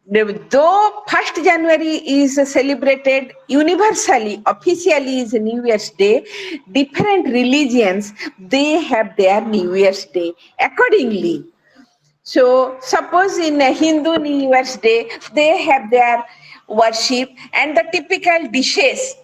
A: Though 1st January is celebrated universally, officially is New Year's Day, different religions, they have their New Year's Day accordingly. So suppose in a Hindu New Year's Day, they have their worship and the typical dishes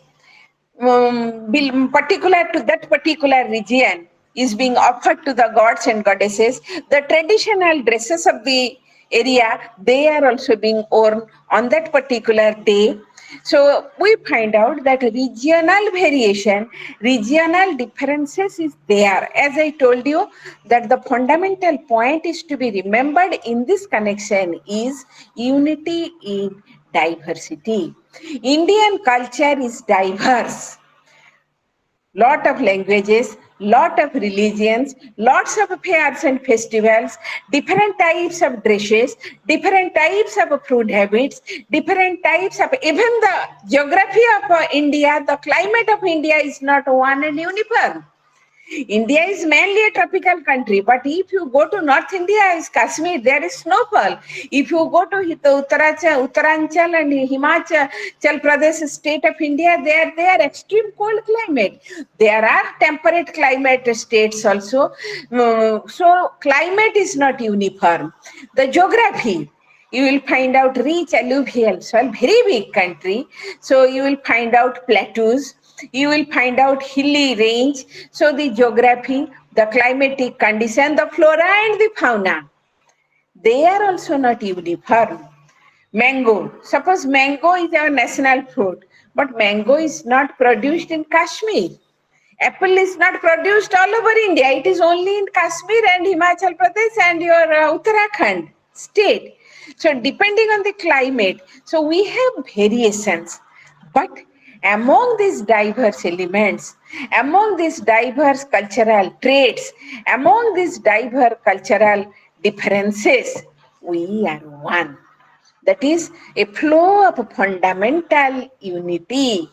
A: particular to that particular region. is being offered to the gods and goddesses. The traditional dresses of the area, they are also being worn on that particular day. So we find out that regional variation, regional differences is there. As I told you, that the fundamental point is to be remembered in this connection is unity in diversity. Indian culture is diverse, lot of languages, lot of religions, lots of fairs and festivals, different types of dresses, different types of food habits, different types of, even the geography of India, the climate of India is not one and uniform. India is mainly a tropical country, but if you go to North India, is Kashmir, there is snowfall. If you go to Uttaranchal and Himachal Pradesh state of India, they are extreme cold climate. There are temperate climate states also. So climate is not uniform. The geography, you will find out rich alluvial soil, very big country. So you will find out plateaus, you will find out hilly range. So the geography, the climatic condition, the flora and the fauna, they are also not uniform. Mango, suppose mango is our national fruit, but mango is not produced in Kashmir. Apple is not produced all over India. It is only in Kashmir and Himachal Pradesh and your Uttarakhand state. So depending on the climate, so we have variations. But among these diverse elements, among these diverse cultural traits, among these diverse cultural differences, we are one. That is, a flow of fundamental unity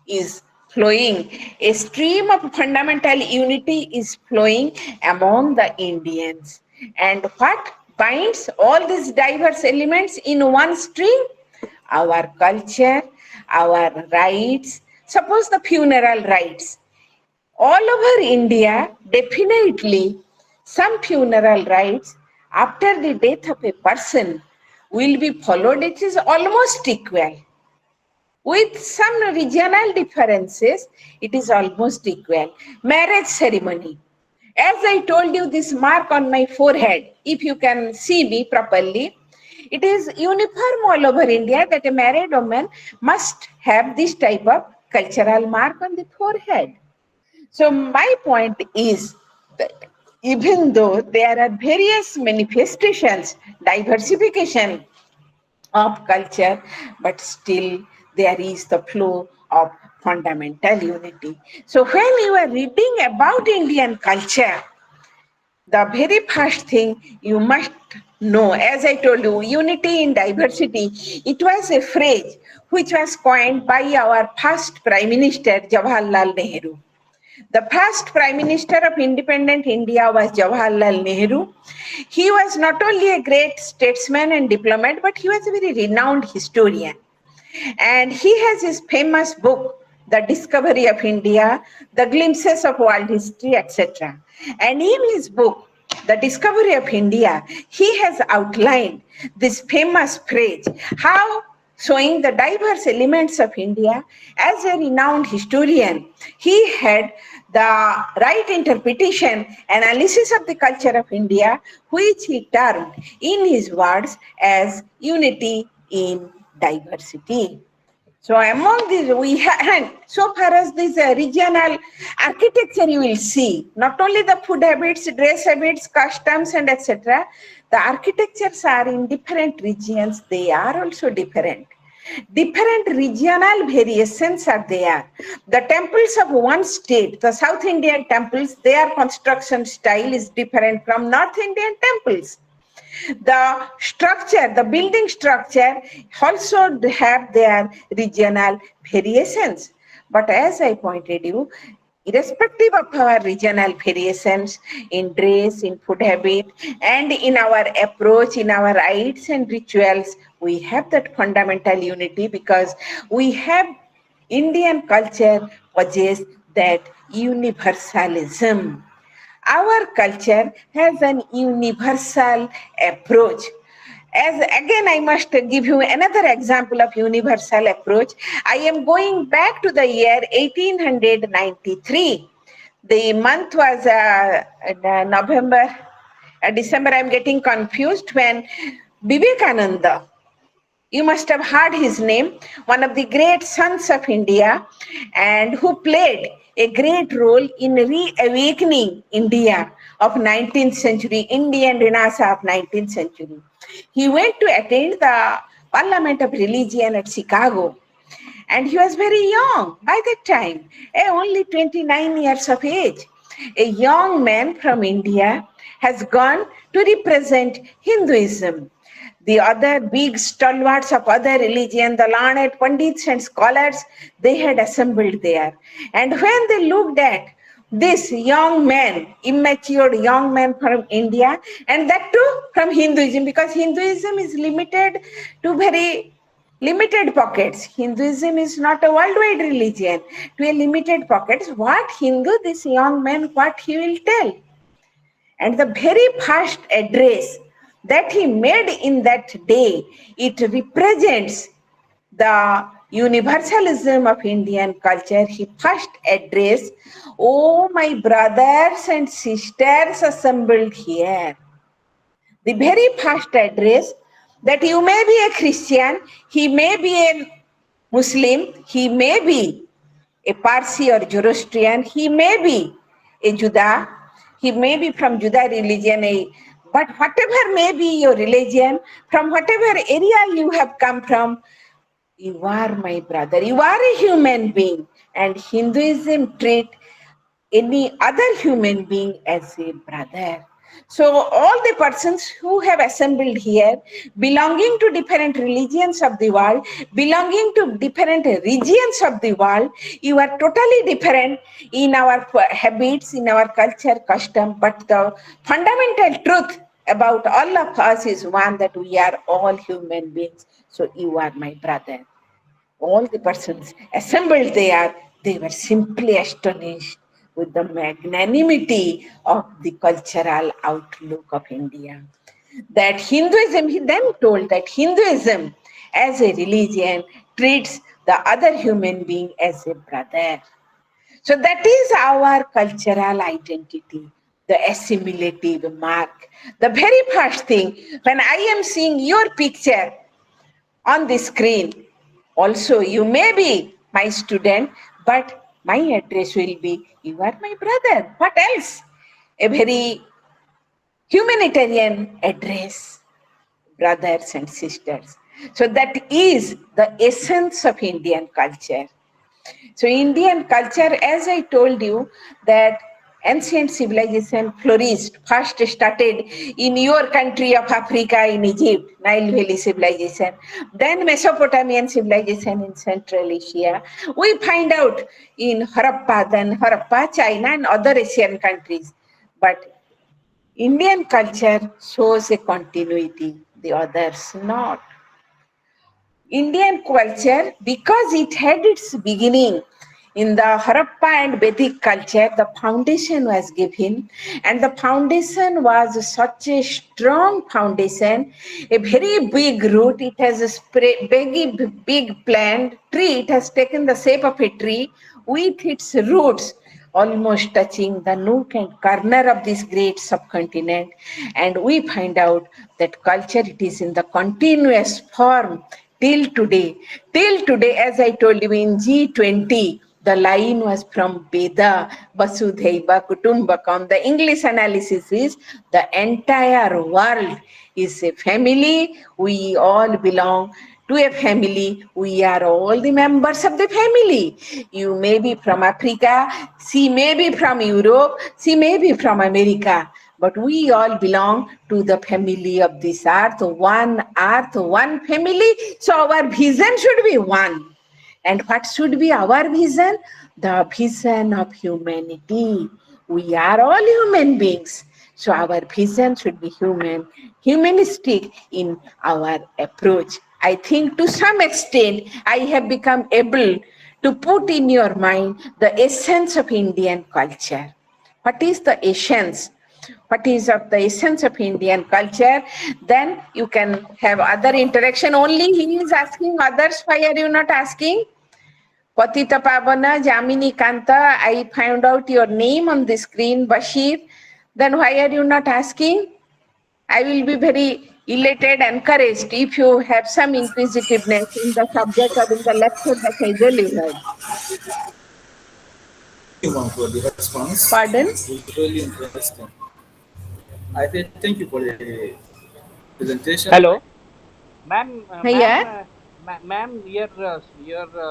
A: is flowing. A stream of fundamental unity is flowing among the Indians. And what binds all these diverse elements in one stream? Our culture, our rites. Suppose the funeral rites. All over India, definitely some funeral rites after the death of a person will be followed. It is almost equal. With some regional differences, it is almost equal. Marriage ceremony. As I told you, this mark on my forehead, if you can see me properly, it is uniform all over India that a married woman must have this type of cultural mark on the forehead. So my point is that even though there are various manifestations, diversification of culture, but still there is the flow of fundamental unity. So when you are reading about Indian culture, the very first thing you must know, as I told you, unity in diversity, it was a phrase which was coined by our first Prime Minister, Jawaharlal Nehru. The first Prime Minister of independent India was Jawaharlal Nehru. He was not only a great statesman and diplomat, but he was a very renowned historian. And he has his famous book, The Discovery of India, The Glimpses of World History, etc. And in his book, The Discovery of India, he has outlined this famous phrase, how showing the diverse elements of India. As a renowned historian, he had the right interpretation, analysis of the culture of India, which he termed in his words as unity in diversity. So among these, we have, so far as this regional architecture you will see, not only the food habits, dress habits, customs and etc. The architectures are in different regions, they are also different. Different regional variations are there. The temples of one state, the South Indian temples, their construction style is different from North Indian temples. The structure, the building structure also have their regional variations. But as I pointed you, irrespective of our regional variations in dress, in food habit, and in our approach, in our rites and rituals, we have that fundamental unity because we have Indian culture possess that universalism. Our culture has an universal approach. As again, I must give you another example of universal approach. I am going back to the year 1893. The month was November, December, I'm getting confused, when Vivekananda, you must have heard his name, one of the great sons of India, and who played a great role in reawakening India of 19th century, Indian Renaissance of 19th century. He went to attend the Parliament of Religion at Chicago, and he was very young by that time, only 29 years of age. A young man from India has gone to represent Hinduism. The other big stalwarts of other religion, the learned pandits and scholars, they had assembled there. And when they looked at this young man, immature young man from India, and that too from Hinduism, because Hinduism is limited to very limited pockets. Hinduism is not a worldwide religion. To a limited pockets, what Hindu, this young man, what he will tell? And the very first address that he made in that day, it represents the universalism of Indian culture. He first addressed, "Oh, my brothers and sisters assembled here." The very first address, that you may be a Christian, he may be a Muslim, he may be a Parsi or Zoroastrian, he may be a Judah, he may be from Judah religion, but whatever may be your religion, from whatever area you have come from, you are my brother, you are a human being. And Hinduism treat any other human being as a brother. So all the persons who have assembled here, belonging to different religions of the world, belonging to different regions of the world, you are totally different in our habits, in our culture, custom, but the fundamental truth about all of us is one, that we are all human beings. So you are my brother. All the persons assembled there, they were simply astonished with the magnanimity of the cultural outlook of India. That Hinduism, he then told that Hinduism as a religion treats the other human being as a brother. So that is our cultural identity, the assimilative mark. The very first thing, when I am seeing your picture on the screen, also you may be my student, but my address will be, you are my brother. What else? A very humanitarian address, brothers and sisters. So that is the essence of Indian culture. So Indian culture, as I told you, that ancient civilization flourished, first started in your country of Africa, in Egypt, Nile Valley civilization, then Mesopotamian civilization in Central Asia. We find out in Harappa, then Harappa, China and other Asian countries. But Indian culture shows a continuity, the others not. Indian culture, because it had its beginning in the Harappa and Vedic culture, the foundation was given, and the foundation was such a strong foundation, a very big root. It has a very big plant tree. It has taken the shape of a tree with its roots almost touching the nook and corner of this great subcontinent. And we find out that culture, it is in the continuous form till today. Till today, as I told you in G20, the line was from Veda, Vasudhaiva Kutumbakam. The English analysis is the entire world is a family. We all belong to a family. We are all the members of the family. You may be from Africa, she may be from Europe, she may be from America, but we all belong to the family of this earth, one family. So our vision should be one. And what should be our vision? The vision of humanity. We are all human beings. So our vision should be humanistic in our approach. I think to some extent I have become able to put in your mind the essence of Indian culture. What is the essence? What is of the essence of Indian culture? Then you can have other interaction. Only he is asking, others, why are you not asking? Patita Pavana, Jamini Kanta, I found out your name on the screen, Bashir. Then why are you not asking? I will be very elated, encouraged if you have some inquisitiveness in the subject or in the lecture that I delivered.
B: Thank you, ma'am, for the response.
A: Pardon?
B: It was really interesting. I say thank you for the presentation.
C: Hello,
A: Yeah.
C: ma'am. Your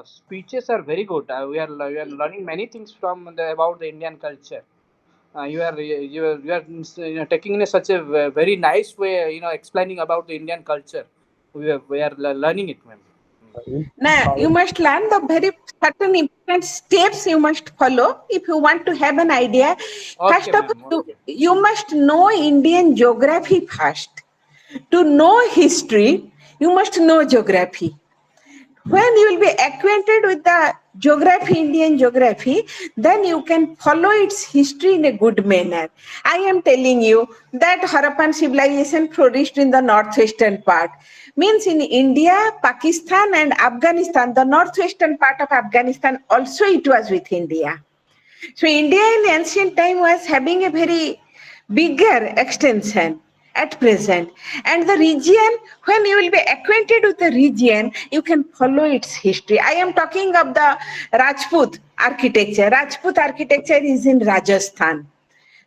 C: speeches are very good. We are learning many things from about the Indian culture. You are taking in such a very nice way. Explaining about the Indian culture. We are learning it, ma'am.
A: Now, you must learn the very certain important steps you must follow if you want to have an idea.
C: Okay,
A: First of
C: ma'am.
A: all,
C: Okay.
A: you must know Indian geography first. To know history, you must know geography. When you will be acquainted with the geography, Indian geography, then you can follow its history in a good manner. I am telling you that Harappan civilization flourished in the northwestern part. Means in India, Pakistan and Afghanistan, the northwestern part of Afghanistan also it was with India. So India in ancient time was having a very bigger extension at present. And the region, when you will be acquainted with the region, you can follow its history. I am talking of the Rajput architecture. Rajput architecture is in Rajasthan.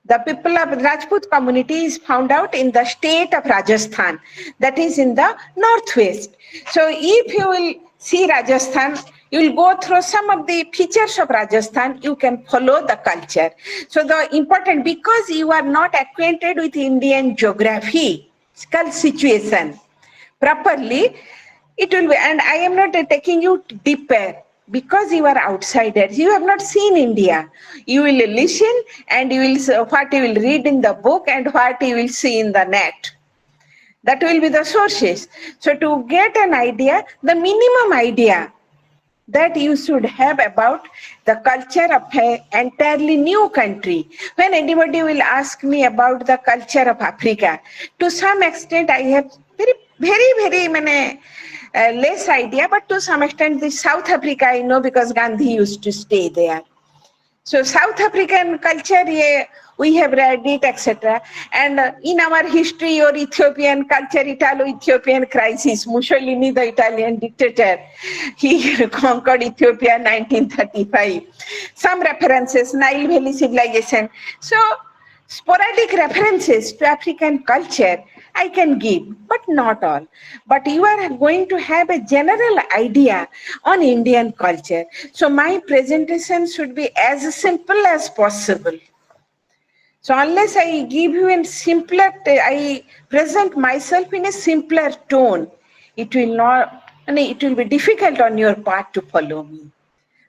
A: The people of Rajput community is found out in the state of Rajasthan, that is in the northwest. So if you will see Rajasthan, you will go through some of the features of Rajasthan, you can follow the culture. So the important, because you are not acquainted with Indian geographical situation properly, it will be, and I am not taking you deeper because you are outsiders. You have not seen India. You will listen and you will what you will read in the book and what you will see in the net. That will be the sources. So to get an idea, the minimum idea that you should have about the culture of an entirely new country. When anybody will ask me about the culture of Africa, to some extent I have very many less idea, but to some extent the South Africa I know because Gandhi used to stay there. So South African culture, yeah, we have read it, etc. And in our history, your Ethiopian culture, Italo-Ethiopian crisis, Mussolini, the Italian dictator, he conquered Ethiopia in 1935. Some references, Nile Valley civilization. So sporadic references to African culture I can give, but not all. But you are going to have a general idea on Indian culture. So my presentation should be as simple as possible. So unless I give you in simpler, I present myself in a simpler tone, it will not, it will be difficult on your part to follow me.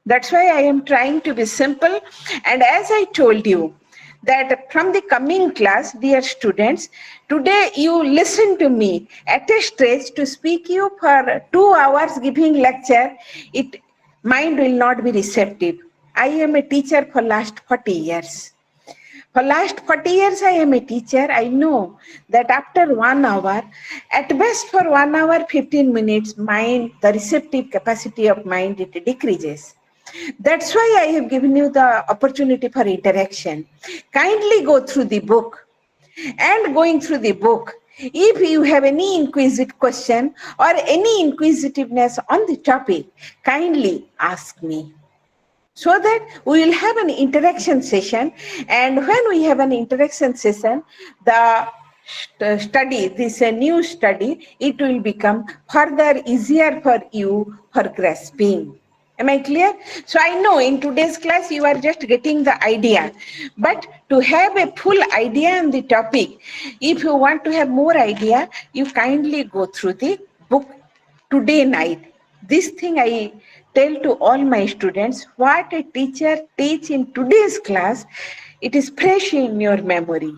A: That's why I am trying to be simple. And as I told you, that from the coming class, dear students, today you listen to me at a stretch to speak you for 2 hours giving lecture, it mind will not be receptive. I am a teacher for last 40 years. For last 40 years, I am a teacher. I know that after 1 hour, at best for 1 hour, 15 minutes, mind, the receptive capacity of mind, it decreases. That's why I have given you the opportunity for interaction. Kindly go through the book. And going through the book, if you have any inquisitive question or any inquisitiveness on the topic, kindly ask me, so that we will have an interaction session. And when we have an interaction session, the study, this new study, it will become further easier for you for grasping. Am I clear? So I know in today's class you are just getting the idea, but to have a full idea on the topic, if you want to have more idea, you kindly go through the book today night. This thing I tell to all my students, what a teacher teach in today's class, it is fresh in your memory.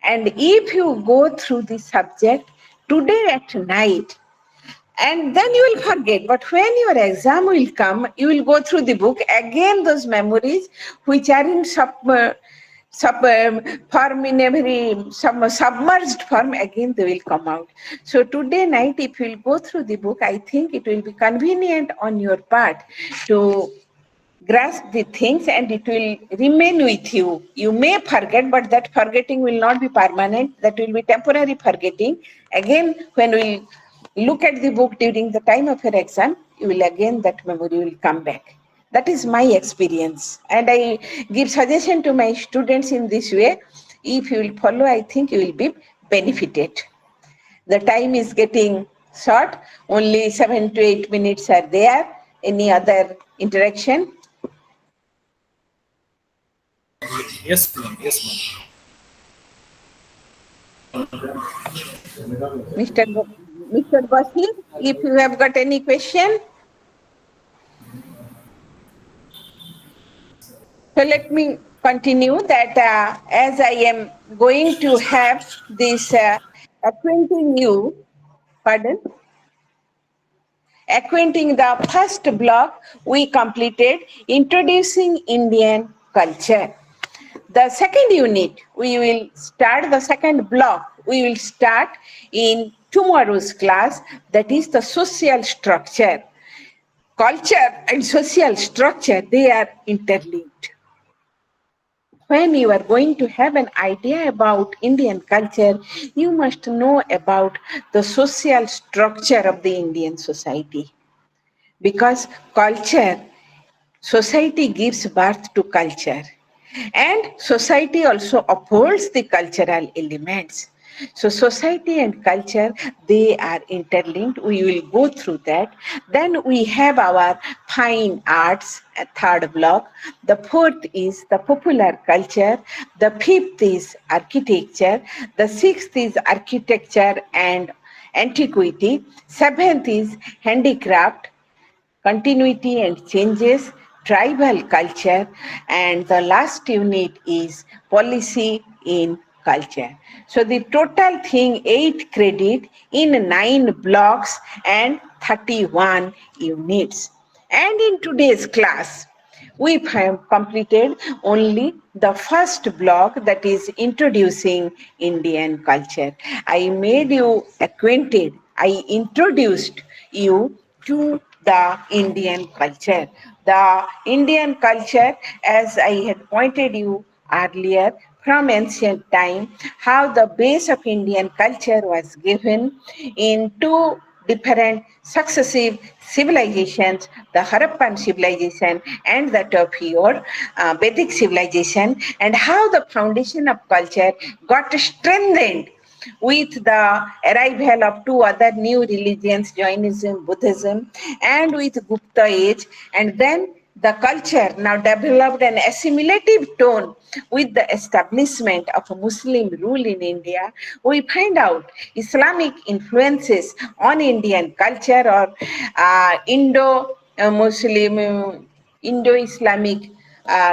A: And if you go through the subject today at night, and then you will forget, but when your exam will come, you will go through the book again, those memories which are in form in a very submerged form, again they will come out. So today night, if you will go through the book, I think it will be convenient on your part to grasp the things and it will remain with you. You may forget, but that forgetting will not be permanent. That will be temporary forgetting. Again, when we look at the book during the time of your exam, you will again, that memory will come back. That is my experience. And I give suggestion to my students in this way. If you will follow, I think you will be benefited. The time is getting short. Only 7 to 8 minutes are there. Any other interaction?
B: Yes, ma'am. Yes, ma'am.
A: Mr. Mr. Basir, if you have got any question, so let me continue that as I am going to have this acquainting you, pardon, acquainting the first block we completed, introducing Indian culture. The second unit, we will start the second block. We will start in tomorrow's class, that is the social structure. Culture and social structure, they are interlinked. When you are going to have an idea about Indian culture, you must know about the social structure of the Indian society. Because culture, society gives birth to culture, and society also upholds the cultural elements. So society and culture, they are interlinked. We will go through that. Then we have our fine arts, a third block. The fourth is the popular culture. The fifth is architecture. The sixth is architecture and antiquity. Seventh is handicraft, continuity and changes, tribal culture, and the last unit is policy in culture. So the total thing 8 credit in 9 blocks and 31 units. And in today's class, we have completed only the first block, that is introducing Indian culture. I made you acquainted, I introduced you to the Indian culture. The Indian culture, as I had pointed you earlier, from ancient time, how the base of Indian culture was given in two different successive civilizations, the Harappan civilization and that of your Vedic civilization, and how the foundation of culture got strengthened with the arrival of two other new religions, Jainism, Buddhism, and with Gupta age, and then the culture now developed an assimilative tone with the establishment of a Muslim rule in India. We find out Islamic influences on Indian culture, or Indo-Muslim, Indo-Islamic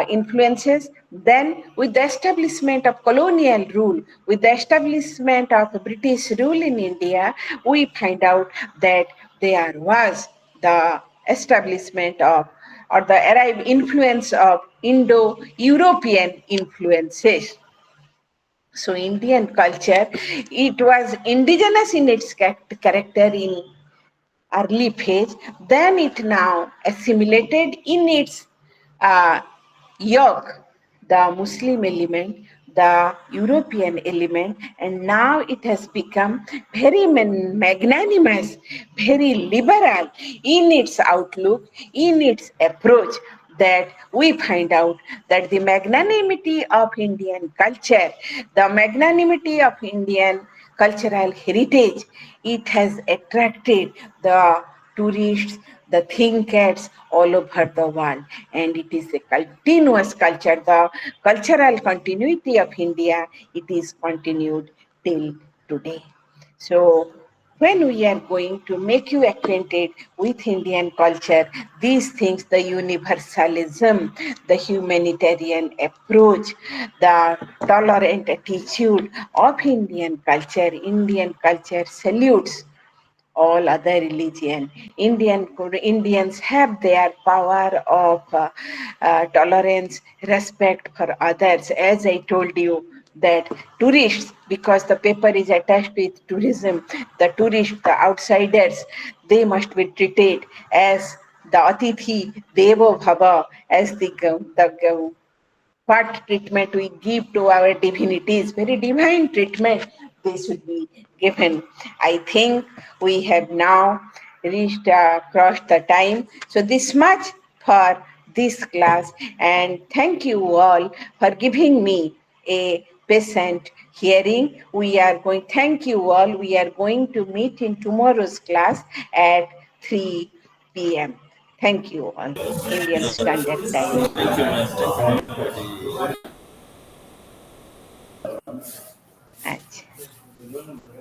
A: influences. Then, with the establishment of colonial rule, with the establishment of British rule in India, we find out that there was the establishment of, or the influence of Indo-European influences. So Indian culture, it was indigenous in its character in early phase, then it now assimilated in its uh, yoke the Muslim element, the European element, and now it has become very magnanimous, very liberal in its outlook, in its approach, that we find out that the magnanimity of Indian culture, the magnanimity of Indian cultural heritage, it has attracted the tourists, the thinkers all over the world. And it is a continuous culture. The cultural continuity of India, it is continued till today. So when we are going to make you acquainted with Indian culture, these things, the universalism, the humanitarian approach, the tolerant attitude of Indian culture salutes all other religion. Indians have their power of tolerance, respect for others. As I told you, that tourists, because the paper is attached with tourism, the tourists, the outsiders, they must be treated as the Atithi Devo Bhava, as the what treatment we give to our divinities, very divine treatment they should be given. I think we have now reached crossed the time. So this much for this class, and thank you all for giving me a patient hearing. We are going, thank you all. We are going to meet in tomorrow's class at 3 p.m. Thank you all. Indian Standard Time.
B: Thank you, ma'am. Thank you for the
A: Acha.